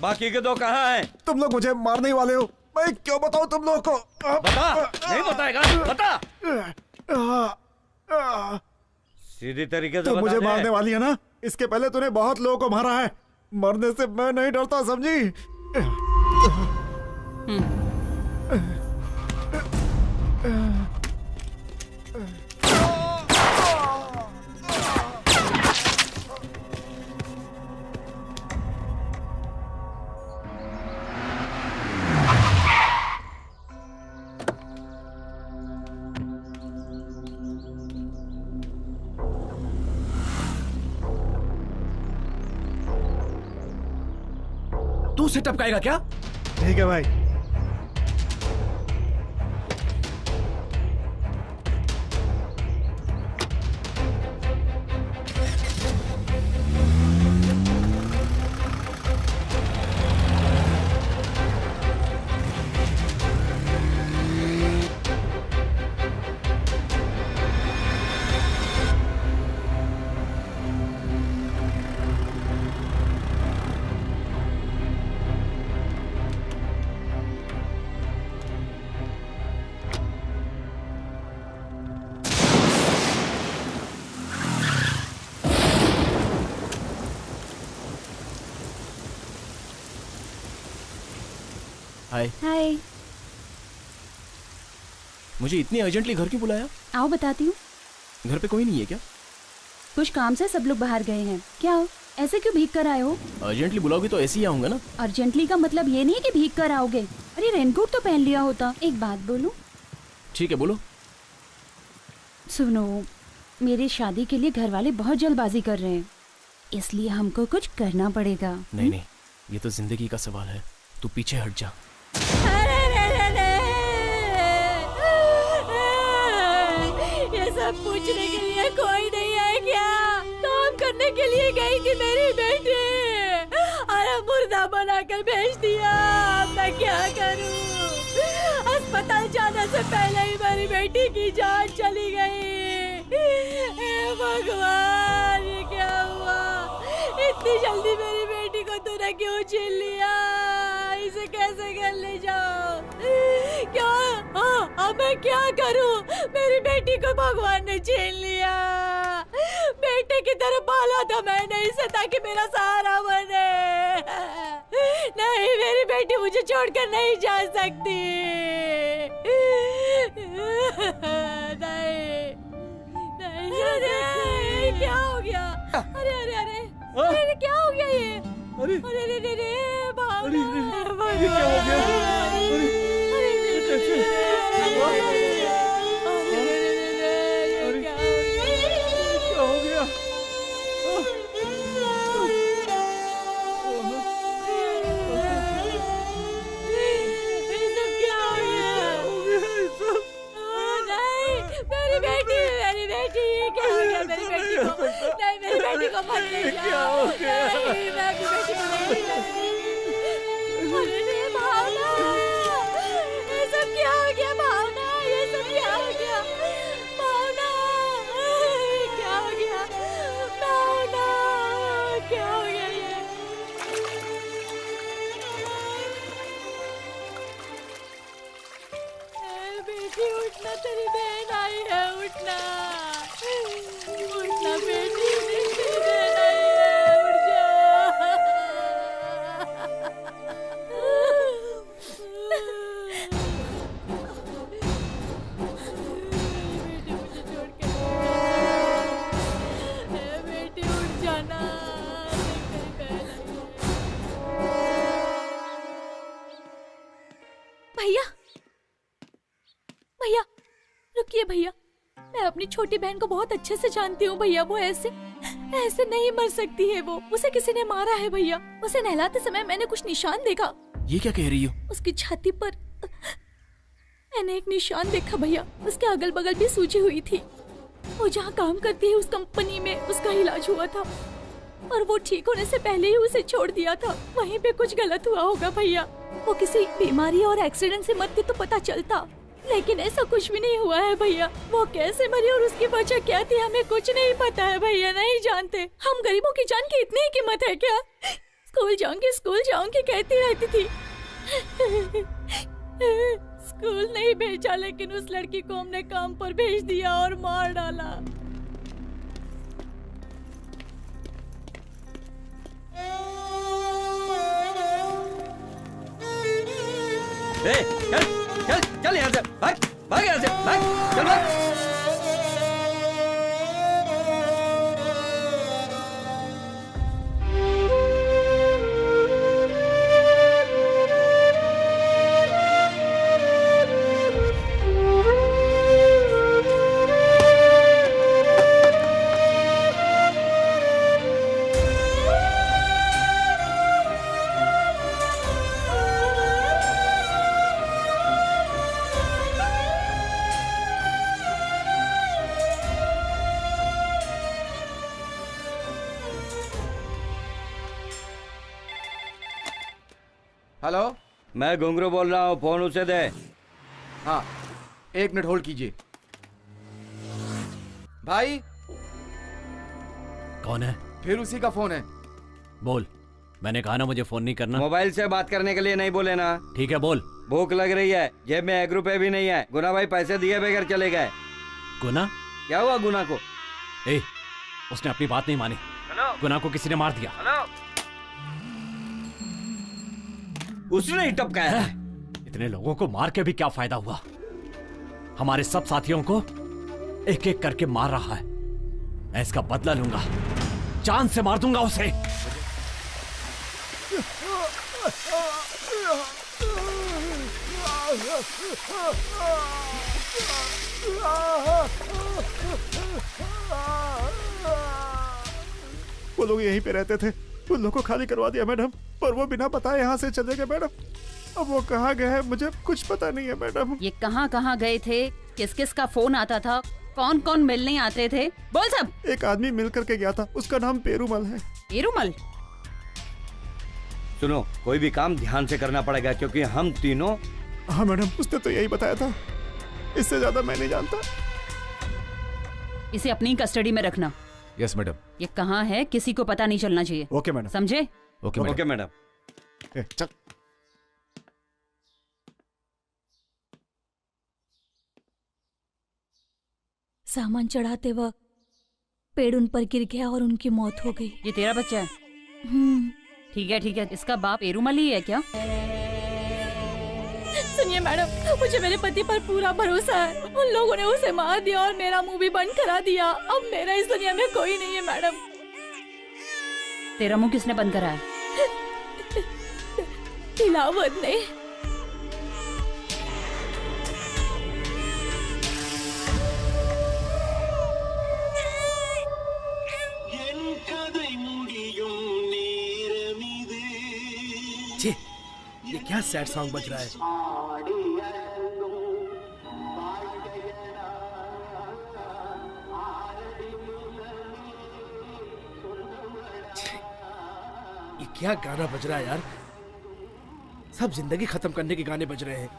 बाकी के दो कहाँ हैं? तुम लोग मुझे मारने वाले हो। मैं क्यों बताऊं तुम लोगों को? बता। नहीं बताएगा? बता। सीधी तरीके से तुम मुझे बता मारने वाली है ना? इसके पहले तूने बहुत लोगों को मारा है। मरने से मैं नहीं डरता, समझी? तू से टपकाएगा क्या? ठीक है भाई। हाय। हाय। मुझे इतनी अर्जेंटली घर क्यों बुलाया? आओ बताती हूँ। घर पे कोई नहीं है क्या? कुछ काम से सब लोग बाहर गए हैं। क्या हो, ऐसे क्यों भीग कर आए हो? अर्जेंटली बुलाओगे तो ऐसे ही आऊंगा ना। अर्जेंटली का मतलब ये नहीं है कि भीग कर आओगे। अरे रेनकोट तो पहन लिया होता। एक बात बोलूं? ठीक है बोलो। सुनो, मेरी शादी के लिए घर वाले बहुत जल्दबाजी कर रहे हैं, इसलिए हमको कुछ करना पड़ेगा। नहीं नहीं, ये तो जिंदगी का सवाल है। तू पीछे हट जा। ये सब पूछने के लिए कोई नहीं है क्या? काम कर करने के लिए गई थी मेरी बेटी, अरे मुर्दा बनाकर भेज दिया। मैं क्या करूं? अस्पताल जाने से पहले ही मेरी बेटी की जान चली गई। हे भगवान, ये क्या हुआ? इतनी जल्दी मेरी बेटी को तूने क्यों छीन लिया? इसे कैसे घर ले जाओ? क्या अब मैं क्या करूं? मेरी बेटी को भगवान ने छीन लिया। बेटे की तरह पाला था मैंने इसे ताकि मेरा सहारा बने। नहीं, मेरी बेटी मुझे छोड़कर नहीं जा सकती। नहीं, नहीं, क्या हो गया? अरे अरे अरे अरे क्या हो गया ये? अरे अरे अरे अरे भावना, ये क्या हो गया? मेरी बेटी को मत ले जाओ। नहीं, मैं अपनी बेटी को नहीं जाऊंगी। अरे भावना, ये सब क्या हो गया? भावना, ये सब क्या हो गया? भावना, क्या हो गया? भावना, क्या हो गया ये? बेटी उठना, तेरी बहन आई है, उठना उठना बेटी, तेरी बहन आई है, उठ जा। बेटी मुझे छोड़ के बेटी उठ जाना, तेरी बहन आई है। भैया, भैया रुकिए भैया, मैं अपनी छोटी बहन को बहुत अच्छे से जानती हूँ भैया। वो ऐसे नहीं मर सकती है। वो उसे किसी ने मारा है भैया। उसे नहलाते समय मैंने कुछ निशान देखा। ये क्या कह रही हो? उसकी छाती पर मैंने एक निशान देखा भैया। उसके अगल बगल भी सूजी हुई थी। वो जहाँ काम करती है उस कंपनी में उसका इलाज हुआ था और वो ठीक होने से पहले ही उसे छोड़ दिया था। वहीं पे कुछ गलत हुआ होगा भैया। वो किसी बीमारी और एक्सीडेंट से मरती तो पता चलता, लेकिन ऐसा कुछ भी नहीं हुआ है भैया। वो कैसे मरी और उसकी वजह क्या थी हमें कुछ नहीं पता है भैया, नहीं जानते। हम गरीबों की जान की इतनी ही कीमत है क्या? स्कूल जाऊंगी कहती रहती थी। स्कूल नहीं भेजा, लेकिन उस लड़की को हमने काम पर भेज दिया और मार डाला। चल चल यहाँ से, भाग भाग यहाँ से, भाग, चल भाग। हेलो, मैं घुंघरू बोल रहा हूँ, फोन उसे दे। हाँ, 1 मिनट होल्ड कीजिए। भाई, कौन है? फिर उसी का फोन है। बोल। मैंने कहा ना मुझे फोन नहीं करना। मोबाइल से बात करने के लिए नहीं बोले ना। ठीक है बोल। भूख लग रही है, जेब में 1 रुपए भी नहीं है। गुना भाई पैसे दिए बगैर चले गए। गुना? क्या हुआ गुना को? उसने अपनी बात नहीं मानी। गुना को किसी ने मार दिया। उसने ही टपकाया है। इतने लोगों को मार के भी क्या फायदा हुआ? हमारे सब साथियों को एक एक करके मार रहा है। मैं इसका बदला लूंगा, जान से मार दूंगा उसे। वो लोग यहीं पे रहते थे, उन लोगों को खाली करवा दिया मैडम, पर वो बिना बताए यहाँ से चले गए मैडम। अब वो कहाँ गए हैं मुझे कुछ पता नहीं है मैडम। ये कहाँ कहाँ गए थे, किस किस का फोन आता था, कौन कौन मिलने आते थे? बोल सब। एक आदमी मिल करके गया था, उसका नाम पेरूमल है। पेरूमल? सुनो, कोई भी काम ध्यान से करना पड़ेगा क्योंकि हम तीनों। हाँ मैडम, उसने तो यही बताया था, इससे ज्यादा मैं नहीं जानता। इसे अपनी कस्टडी में रखना। Yes madam. ये कहाँ है किसी को पता नहीं चलना चाहिए। Okay madam. समझे? Okay madam. चल। सामान चढ़ाते वक्त पेड़ उन पर गिर गया और उनकी मौत हो गई। ये तेरा बच्चा है? ठीक है, इसका बाप पेरूमल ही है क्या? सुनिए मैडम, मुझे मेरे पति पर पूरा भरोसा है। उन लोगों ने उसे मार दिया और मेरा मुंह भी बंद करा दिया। अब मेरा इस दुनिया में कोई नहीं है मैडम। तेरा मुंह किसने बंद करा है? दिलावर ने। ये क्या सैड सॉन्ग बज रहा है? ये क्या गाना बज रहा है यार? सब जिंदगी खत्म करने के गाने बज रहे हैं।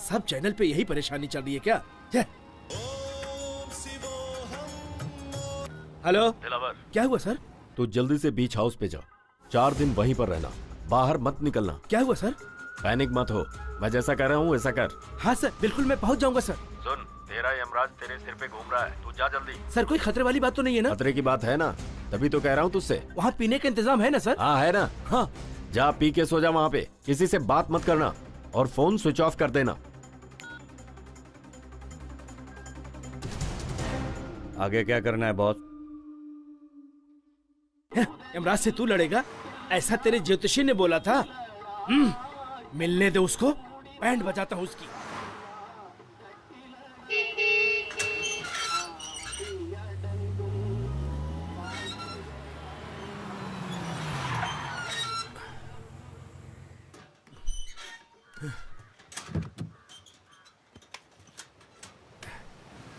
सब चैनल पे यही परेशानी चल रही है क्या? हेलो दिलावर, क्या हुआ सर? तू जल्दी से बीच हाउस पे जा। 4 दिन वहीं पर रहना, बाहर मत निकलना। क्या हुआ सर? पैनिक मत हो, मैं जैसा कह रहा हूँ वैसा कर। हाँ सर, बिल्कुल मैं पहुँच जाऊंगा सर। सुन, तेरा यमराज तेरे सिर पे घूम रहा है, तू जा जल्दी। सर कोई खतरे वाली बात तो नहीं है ना? खतरे की बात है ना, तभी तो कह रहा हूँ तुझसे। वहाँ पीने का इंतजाम है ना सर? हाँ है ना। हाँ, जा पी के सो जा वहाँ पे, किसी से बात मत करना और फोन स्विच ऑफ कर देना। आगे क्या करना है बॉस? यमराज से तू लड़ेगा ऐसा तेरे ज्योतिषी ने बोला था। मिलने दे उसको, बैंड बजाता हूँ उसकी।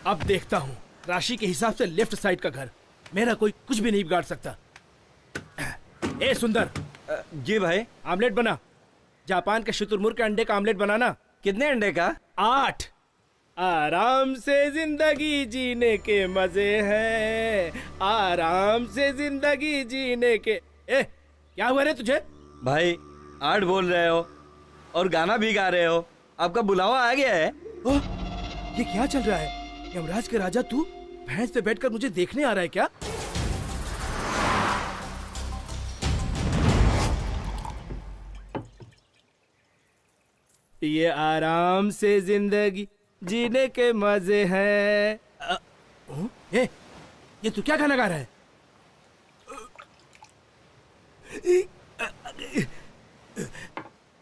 अब देखता हूँ राशि के हिसाब से लेफ्ट साइड का घर मेरा कोई कुछ भी नहीं बिगाड़ सकता। ए सुंदर। जी भाई। आमलेट बना। जापान के शुतुरमुर्ग के अंडे का आमलेट बनाना। कितने अंडे का? 8। आराम से जिंदगी जीने के मजे हैं, आराम से जिंदगी जीने के। क्या हुआ रे तुझे? भाई 8 बोल रहे हो और गाना भी गा रहे हो, आपका बुलावा आ गया है। ओह, ये क्या चल रहा है? यमराज के राजा तू भैंस पे बैठकर मुझे देखने आ रहा है क्या? ये आराम से जिंदगी जीने के मजे हैं। ये तू क्या गाना गा रहा है?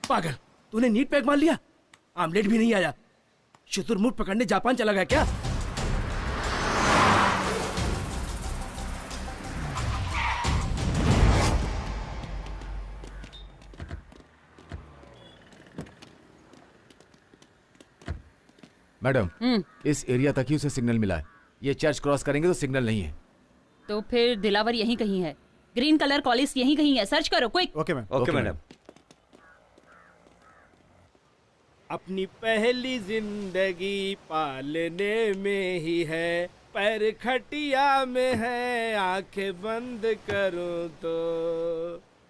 पागल, तूने नीट पैक मार लिया? आमलेट भी नहीं आया। शुतुरमुर्ग पकड़ने जापान चला गया क्या? मैडम, इस एरिया तक ही उसे सिग्नल मिला है। ये चर्च क्रॉस करेंगे तो सिग्नल नहीं है। तो फिर दिलावर यहीं कहीं है। ग्रीन कलर कॉलेज यहीं कहीं है, सर्च करो quick. Okay ma'am. Okay madam. अपनी पहली जिंदगी पालने में ही है, पैर खटिया में है, आंखें बंद करूं तो।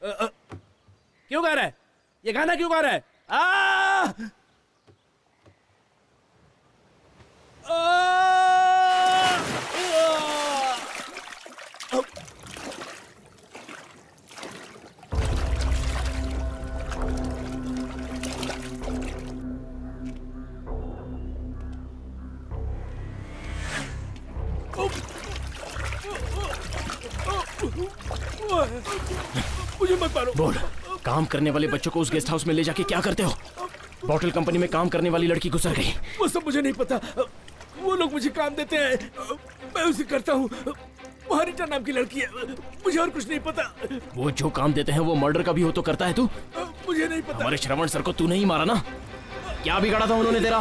क्यों गा रहा है? ये गाना क्यों गा रहा है? मुझे मत मारो। बोल, काम करने वाले बच्चों को उस गेस्ट हाउस में ले जाके क्या करते हो? बॉटल कंपनी में काम करने वाली लड़की गुजर गई। वो सब मुझे नहीं पता। वो लोग मुझे काम देते हैं, मैं उसे करता हूँ। महारिटा नाम की लड़की है, मुझे और कुछ नहीं पता। वो जो काम देते हैं वो मर्डर का भी हो तो करता है तू? मुझे नहीं पता। हमारे श्रवण सर को तू नहीं मारा ना? क्या बिगाड़ा था उन्होंने तेरा?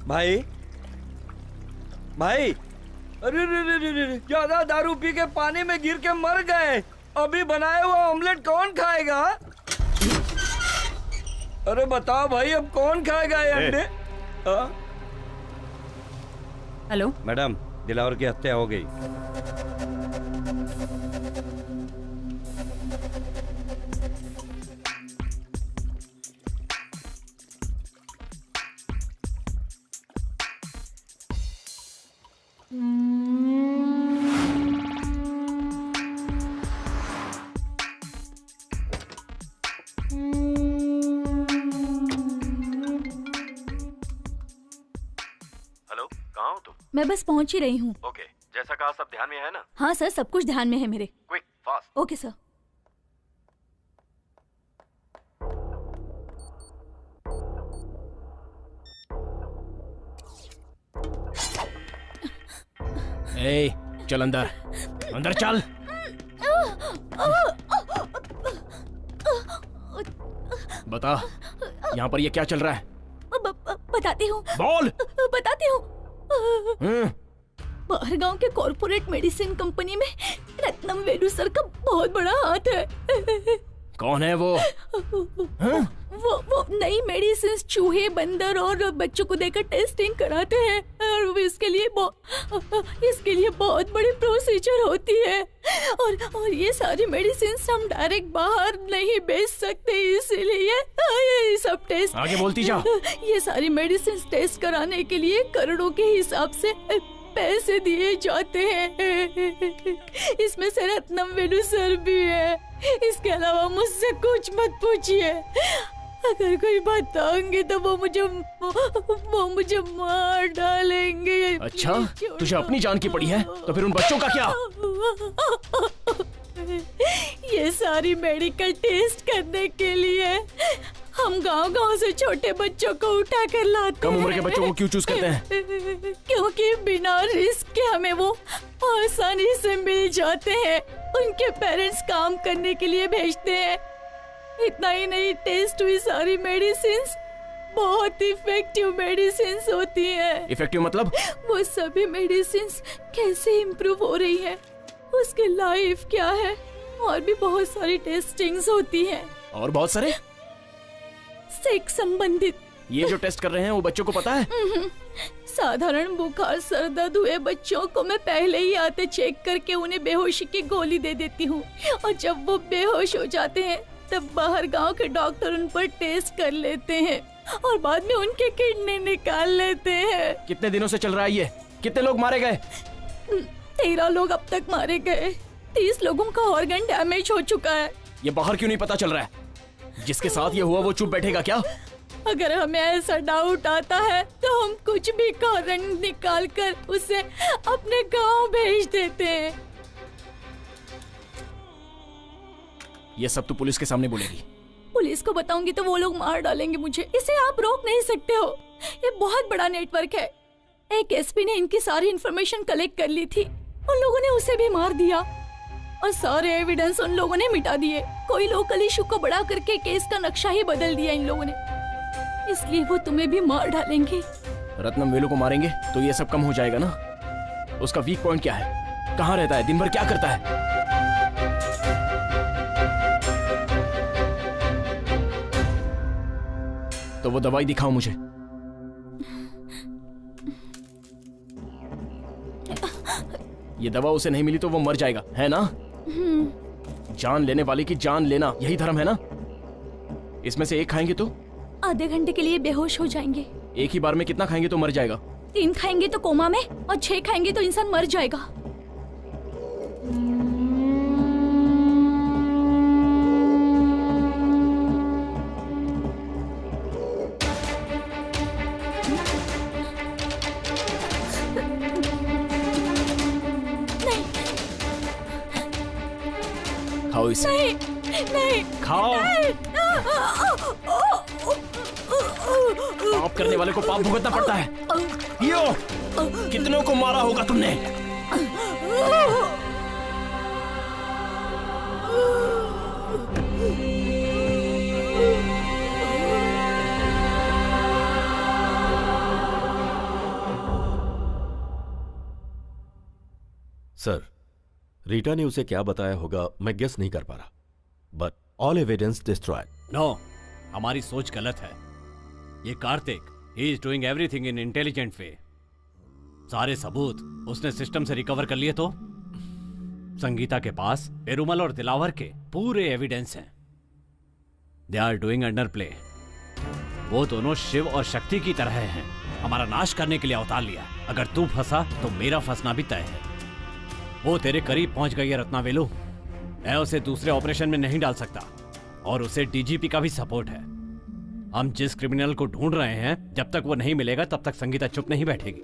भाई भाई, अरे ज्यादा दारू पी के पानी में गिर के मर गए। अभी बनाया हुआ ऑमलेट कौन खाएगा? अरे बताओ भाई, अब कौन खाएगा ये अंडे? हेलो मैडम, दिलावर की हत्या हो गई। मैं बस पहुंच ही रही हूँ। ओके, जैसा कहा सब ध्यान में है ना? हाँ सर, सब कुछ ध्यान में है मेरे। Quick, fast. Okay sir. ए, चल अंदर, अंदर चल। बता, यहाँ पर ये क्या चल रहा है? बताती हूँ। बोल। बताती हूँ। बाहर गांव के कॉर्पोरेट मेडिसिन कंपनी में रत्नम वेलू सर का बहुत बड़ा हाथ है। कौन है वो? वो नई मेडिसिन चूहे, बंदर और बच्चों को देकर टेस्टिंग कराते हैं और इसके लिए बहुत बड़ी प्रोसीजर होती है और ये सारी मेडिसिन हम डायरेक्ट बाहर नहीं बेच सकते, इसीलिए ये सब टेस्ट। आगे बोलती जा। ये सारी मेडिसिन टेस्ट कराने के लिए करोड़ों के हिसाब से पैसे दिए जाते हैं। इसमें से रत्नम वेलू सर भी है। इसके अलावा मुझसे कुछ मत पूछिए। अगर कोई बताऊंगी तो वो मुझे मार डालेंगे। अच्छा, तुझे अपनी जान की पड़ी है, तो फिर उन बच्चों का क्या? ये सारी मेडिकल टेस्ट करने के लिए हम गांव-गांव से छोटे बच्चों को उठा कर लाते हैं। कम उम्र के बच्चों को क्यों चूज करते हैं? क्योंकि बिना रिस्क के हमें वो आसानी से मिल जाते हैं। उनके पेरेंट्स काम करने के लिए भेजते हैं। इतना ही नहीं, टेस्ट हुई सारी मेडिसिन्स बहुत इफेक्टिव मेडिसिन्स होती हैं। इफेक्टिव मतलब? वो सभी मेडिसिन्स कैसे इम्प्रूव हो रही है, उसकी लाइफ क्या है, और भी बहुत सारी टेस्टिंग्स होती हैं। और बहुत सारे सेक्स संबंधित। ये जो टेस्ट कर रहे हैं वो बच्चों को पता है? साधारण बुखार, सर दर्द हुए बच्चों को मैं पहले ही आते चेक करके उन्हें बेहोशी की गोली दे देती हूँ और जब वो बेहोश हो जाते हैं तब बाहर गांव के डॉक्टर उन पर टेस्ट कर लेते हैं और बाद में उनके किडनी निकाल लेते हैं। कितने दिनों से चल रहा है ये? कितने लोग मारे गए? 13 लोग अब तक मारे गए। 30 लोगों का ऑर्गन डैमेज हो चुका है। ये बाहर क्यों नहीं पता चल रहा है? जिसके साथ ये हुआ वो चुप बैठेगा क्या? अगर हमें ऐसा डाउट आता है तो हम कुछ भी कारण निकाल कर उसे अपने गांव भेज देते हैं। ये सब तू पुलिस के सामने बोलेगी? पुलिस को बताऊंगी तो वो लोग मार डालेंगे मुझे। इसे आप रोक नहीं सकते हो। ये बहुत बड़ा नेटवर्क है। एक एसपी ने इनकी सारी इन्फॉर्मेशन कलेक्ट कर ली थी। उन लोगों ने उसे भी मार दिया और सारे एविडेंस उन लोगों ने मिटा दिए। कोई लोकल इशू को बड़ा करके केस का नक्शा ही बदल दिया इन लोगों ने। इसलिए वो तुम्हें भी मार डालेंगे। रत्नम वेलू को मारेंगे तो ये सब कम हो जाएगा ना? उसका वीक पॉइंट क्या है? कहाँ रहता है? दिन भर क्या करता है? तो वो दवाई दिखाओ मुझे। ये दवा उसे नहीं मिली तो वो मर जाएगा, है ना? जान लेने वाले की जान लेना, यही धर्म है ना? इसमें से एक खाएंगे तो आधे घंटे के लिए बेहोश हो जाएंगे। एक ही बार में कितना खाएंगे तो मर जाएगा? 3 खाएंगे तो कोमा में और 6 खाएंगे तो इंसान मर जाएगा। खाओ इसे। नहीं, खाओ। पाप करने वाले को पाप भुगतना पड़ता है। यो, कितनों को मारा होगा तुमने? सर, रीटा ने उसे क्या बताया होगा मैं गेस नहीं कर पा रहा, but all evidence destroyed. No, हमारी सोच गलत है। ये Kartik, he is doing everything in intelligent way. सारे सबूत उसने सिस्टम से रिकवर कर लिए तो संगीता के पास पेरुमल और दिलावर के पूरे एविडेंस हैं। They are doing under play. वो दोनों शिव और शक्ति की तरह हैं, हमारा नाश करने के लिए अवतार लिया। अगर तू फंसा तो मेरा फंसना भी तय है। वो तेरे करीब पहुंच गई है रत्नावेलु। मैं उसे दूसरे ऑपरेशन में नहीं डाल सकता और उसे डीजीपी का भी सपोर्ट है। हम जिस क्रिमिनल को ढूंढ रहे हैं, जब तक वो नहीं मिलेगा तब तक संगीता चुप नहीं बैठेगी।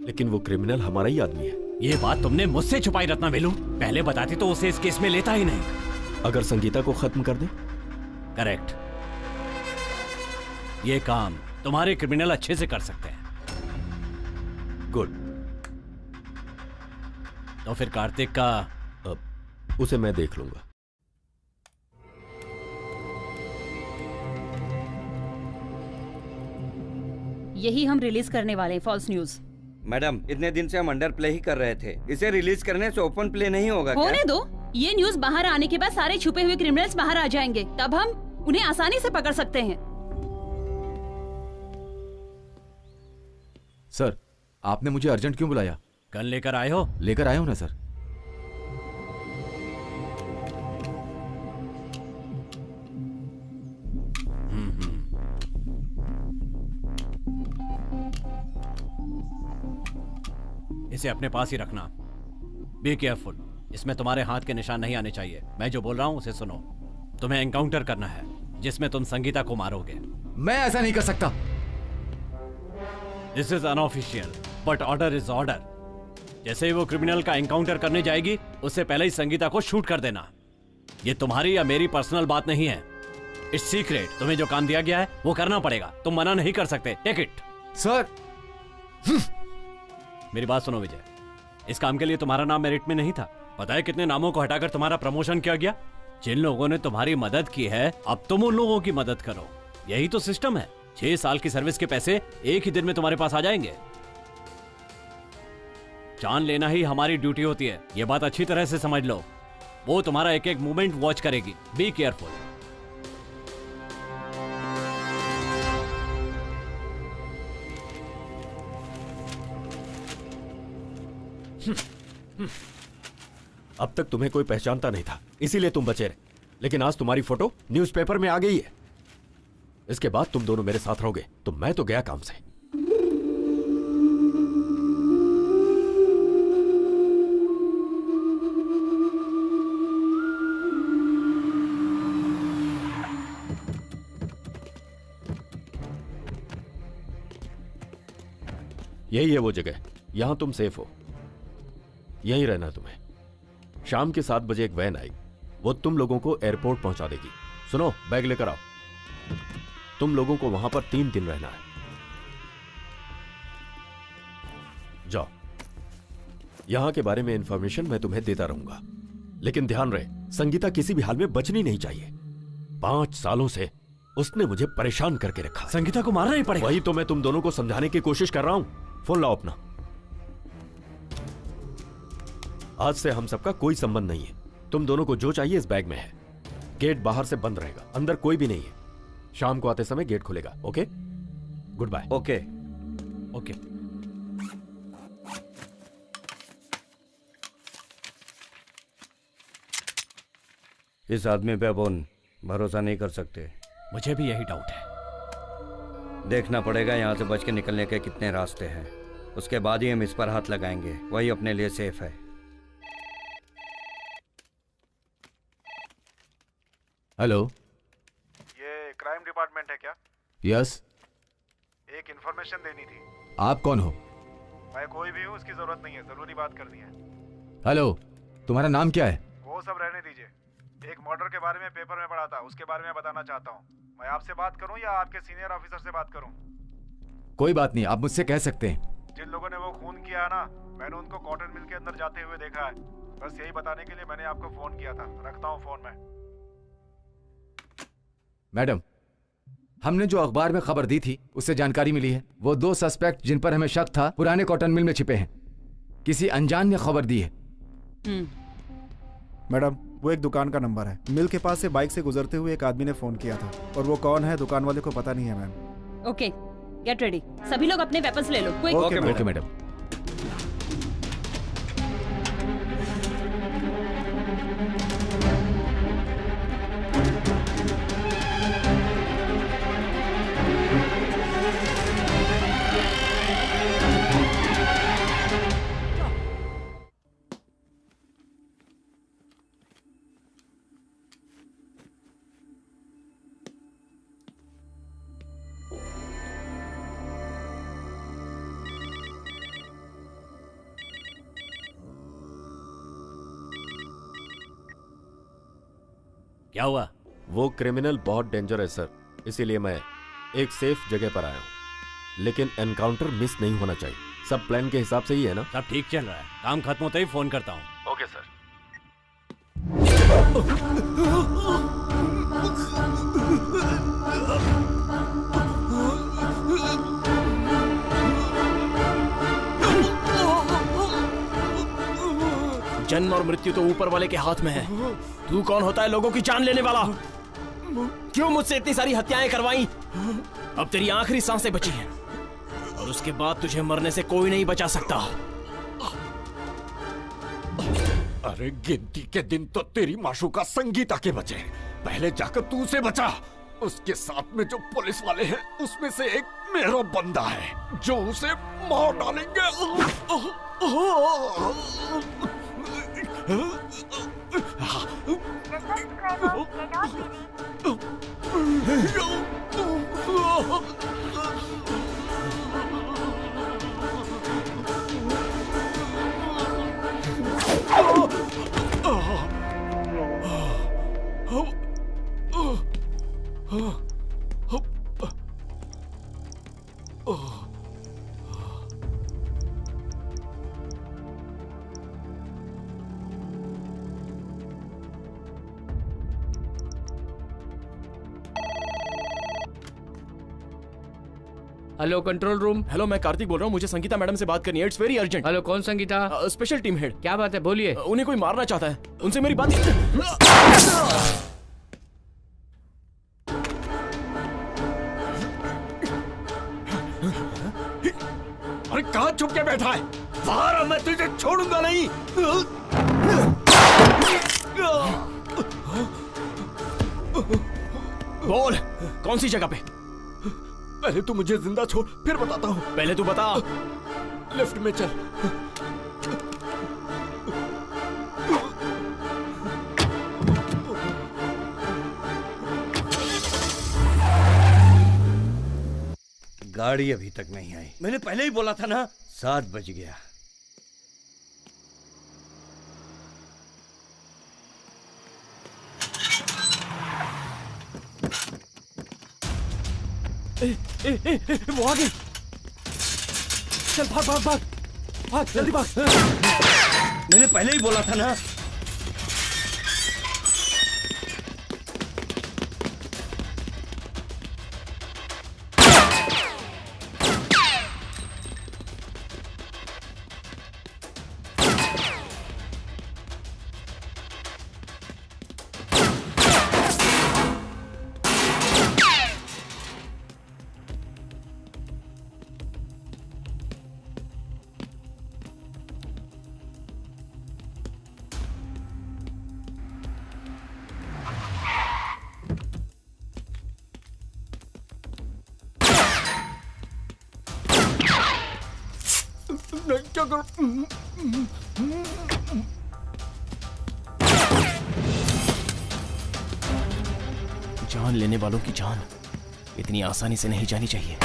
लेकिन वो क्रिमिनल हमारा ही आदमी है। ये बात तुमने मुझसे छुपाई रत्नावेलु। पहले बताती तो उसे इस केस में लेता ही नहीं। अगर संगीता को खत्म कर दे? करेक्ट। ये काम तुम्हारे क्रिमिनल अच्छे से कर सकते हैं। गुड। तो फिर कार्तिक का उसे मैं देख लूंगा। यही हम रिलीज करने वाले हैं, फॉल्स न्यूज। मैडम, इतने दिन से हम अंडर प्ले ही कर रहे थे। इसे रिलीज करने से ओपन प्ले नहीं होगा क्या? होने दो। ये न्यूज बाहर आने के बाद सारे छुपे हुए क्रिमिनल्स बाहर आ जाएंगे, तब हम उन्हें आसानी से पकड़ सकते हैं। सर, आपने मुझे अर्जेंट क्यों बुलाया? गन लेकर आए हो? लेकर आए हो ना सर। इसे अपने पास ही रखना। Be careful. इसमें तुम्हारे हाथ के निशान नहीं आने चाहिए। मैं जो बोल रहा हूं उसे सुनो। तुम्हें एनकाउंटर करना है जिसमें तुम संगीता को मारोगे। मैं ऐसा नहीं कर सकता। This is unofficial but order is order. जैसे ही वो क्रिमिनल का एनकाउंटर करने जाएगी, उससे पहले ही संगीता को शूट कर देना। ये तुम्हारी या मेरी पर्सनल बात नहीं है। It's secret. तुम्हें जो काम दिया गया है वो करना पड़ेगा। तुम मना नहीं कर सकते। Take it. सर, मेरी बात सुनो विजय, इस काम के लिए तुम्हारा नाम मेरिट में नहीं था। पता है कितने नामों को हटाकर तुम्हारा प्रमोशन किया गया? जिन लोगों ने तुम्हारी मदद की है, अब तुम उन लोगों की मदद करो। यही तो सिस्टम है। 6 साल की सर्विस के पैसे एक ही दिन में तुम्हारे पास आ जाएंगे। जान लेना ही हमारी ड्यूटी होती है। यह बात अच्छी तरह से समझ लो। वो तुम्हारा एक एक मूवमेंट वॉच करेगी। Be careful. अब तक तुम्हें कोई पहचानता नहीं था, इसीलिए तुम बचे रहे। लेकिन आज तुम्हारी फोटो न्यूज़पेपर में आ गई है। इसके बाद तुम दोनों मेरे साथ रहोगे, तो मैं तो गया काम से। यही है वो जगह, यहां तुम सेफ हो। यहीं रहना तुम्हें। शाम के 7 बजे एक वैन आई, वो तुम लोगों को एयरपोर्ट पहुंचा देगी। सुनो, बैग लेकर आओ। तुम लोगों को वहां पर 3 दिन रहना है। जाओ। यहां के बारे में इंफॉर्मेशन मैं तुम्हें देता रहूंगा, लेकिन ध्यान रहे, संगीता किसी भी हाल में बचनी नहीं चाहिए। 5 सालों से उसने मुझे परेशान करके रखा। संगीता को मारना ही पड़ेगा। वही तो मैं तुम दोनों को समझाने की कोशिश कर रहा हूं। फोन लाओ अपना। आज से हम सबका कोई संबंध नहीं है। तुम दोनों को जो चाहिए इस बैग में है। गेट बाहर से बंद रहेगा, अंदर कोई भी नहीं है। शाम को आते समय गेट खुलेगा। Okay, good bye. Okay okay. इस आदमी पे अपन भरोसा नहीं कर सकते। मुझे भी यही डाउट है। देखना पड़ेगा यहाँ से बच के निकलने के कितने रास्ते हैं, उसके बाद ही हम इस पर हाथ लगाएंगे। वही अपने लिए सेफ है। हेलो, ये क्राइम डिपार्टमेंट है क्या? यस। एक इन्फॉर्मेशन देनी थी। आप कौन हो? मैं कोई भी हूँ, उसकी जरूरत नहीं है। जरूरी बात करनी है। हेलो, तुम्हारा नाम क्या है? वो सब रहने दीजिए। एक मर्डर के बारे में पेपर में पढ़ा था, उसके बारे में बताना चाहता हूँ। मैं आपसे बात करूँ या आपके सीनियर ऑफिसर से बात करूँ? कोई बात नहीं, आप मुझसे कह सकते हैं। जिन लोगों ने वो खून किया है ना, मैंने उनको कॉटन मिल के अंदर जाते हुए देखा है। बस यही बताने के लिए मैंने आपको फोन किया था। रखता हूँ फोन में। मैडम, हमने जो अखबार में खबर दी थी उससे जानकारी मिली है। वो 2 सस्पेक्ट जिन पर हमें शक था पुराने कॉटन मिल में छिपे हैं। किसी अनजान ने खबर दी है। मैडम, वो एक दुकान का नंबर है। मिल के पास से बाइक से गुजरते हुए एक आदमी ने फोन किया था, और वो कौन है दुकान वाले को पता नहीं है मैम। Okay, get ready. सभी लोग अपने वेपन्स ले लो। क्विक। Okay madam. क्या हुआ? वो क्रिमिनल बहुत डेंजर है सर, इसीलिए मैं एक सेफ जगह पर आया हूँ, लेकिन एनकाउंटर मिस नहीं होना चाहिए। सब प्लान के हिसाब से ही है ना? सब ठीक चल रहा है, काम खत्म होते ही फोन करता हूँ। Okay sir. जन्म और मृत्यु तो ऊपर वाले के हाथ में है। तू कौन होता है लोगों की जान लेने वाला? क्यों मुझसे इतनी सारी हत्याएं करवाई? अब तेरी आखिरी सांसें बची हैं और उसके बाद तुझे मरने से कोई नहीं बचा सकता। अरे गिनती के दिन तो तेरी माशूका संगीता के बचे, पहले जाकर तू उसे बचा। उसके साथ में जो पुलिस वाले हैं उसमें से एक मेरा बंदा है जो उसे मार डालेंगे। Hello control room. हेलो, मैं कार्तिक बोल रहा हूँ, मुझे संगीता मैडम से बात करनी है। It's very urgent. हेलो, कौन संगीता? Special team head. क्या बात है, बोलिए। उन्हें कोई मारना चाहता है, उनसे मेरी बात। अरे कहाँ छुप के बैठा है? बाहर आ, मैं तुझे छोड़ूंगा नहीं। बोल, कौन सी जगह पे? पहले तू मुझे जिंदा छोड़, फिर बताता हूँ। पहले तू बता। लिफ्ट में चल। गाड़ी अभी तक नहीं आई। मैंने पहले ही बोला था ना, 7 बज गया। वो आ गई। चल भाग भाग भाग भाग, जल्दी भाग। मैंने पहले ही बोला था ना। क्या करूं? जान लेने वालों की जान इतनी आसानी से नहीं जानी चाहिए।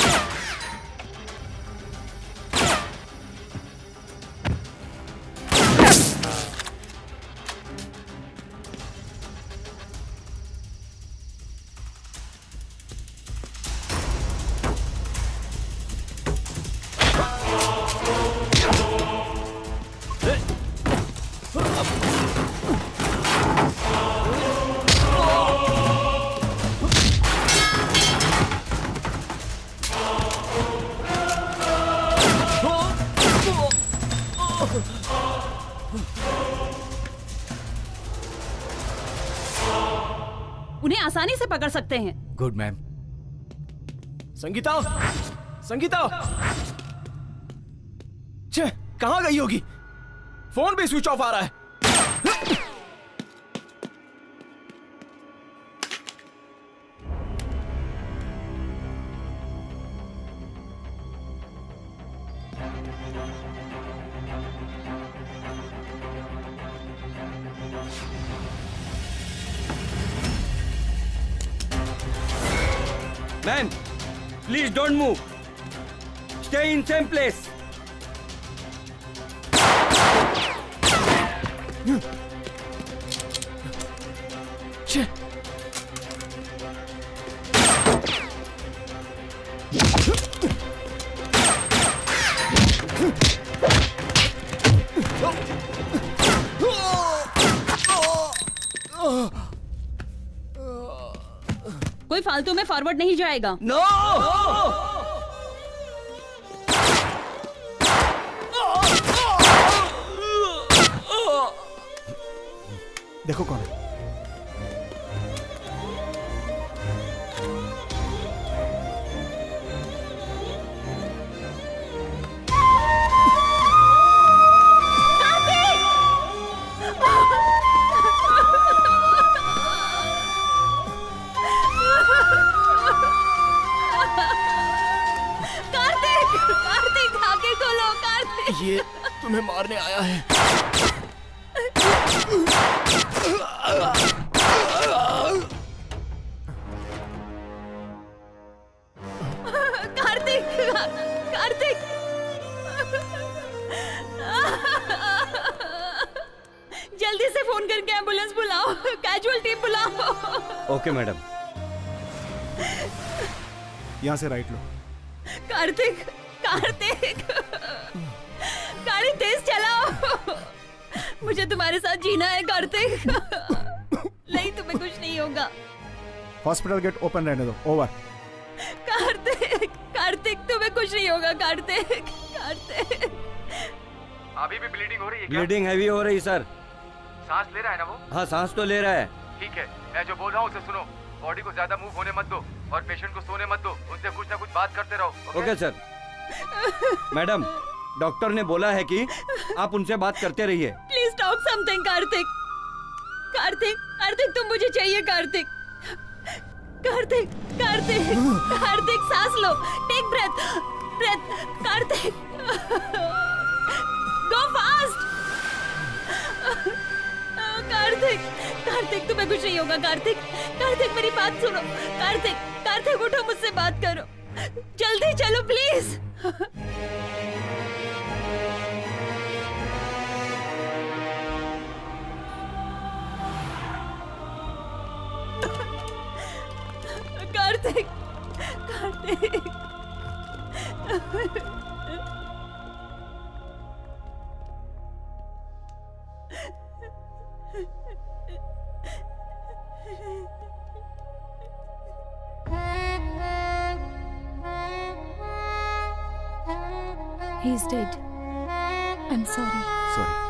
उन्हें आसानी से पकड़ सकते हैं। Good ma'am. संगीता, संगीता, छे, कहाँ गई होगी? फोन भी स्विच ऑफ आ रहा है। Man, please don't move, stay in same place. कोई फालतू में फॉरवर्ड नहीं जाएगा। नो! देखो कौन है। ये तुम्हें मारने आया है। कार्तिक, कार्तिक, जल्दी से फोन करके एम्बुलेंस बुलाओ, कैजुअल्टी बुलाओ। Okay madam. यहाँ से राइट लो। कार्तिक, कार्तिक, गाड़ी तेज चलाओ। मुझे तुम्हारे साथ जीना है कार्तिक। नहीं, तुम्हें कुछ नहीं होगा। हॉस्पिटल गेट ओपन रहने दो। ओवर। कार्तिक, कार्तिक, तुम्हें कुछ नहीं होगा कार्तिक, कार्तिक। अभी भी ब्लीडिंग हो रही है क्या? ब्लीडिंग हैवी हो रही सर। सांस ले रहा है ना वो? हाँ, सांस तो ले रहा है। ठीक है, मैं जो बोल रहा हूँ उसे सुनो। बॉडी को ज्यादा मूव होने मत दो और पेशेंट को सोने मत दो। उनसे कुछ ना कुछ बात करते रहो। Okay sir. मैडम, डॉक्टर ने बोला है कि आप उनसे बात करते रहिए। Please talk something Kartik. Kartik, Kartik, तुम मुझे चाहिए कार्तिक। कार्तिक, कार्तिक, कार्तिक, सांस लो, take breath, breath. Kartik, go fast. Kartik, Kartik, तुम्हें कुछ नहीं होगा कार्तिक। कार्तिक, मेरी बात सुनो। कार्तिक, कार्तिक, उठो, मुझसे बात करो। जल्दी चलो please. Kartik, Kartik. He's dead. I'm sorry. Sorry.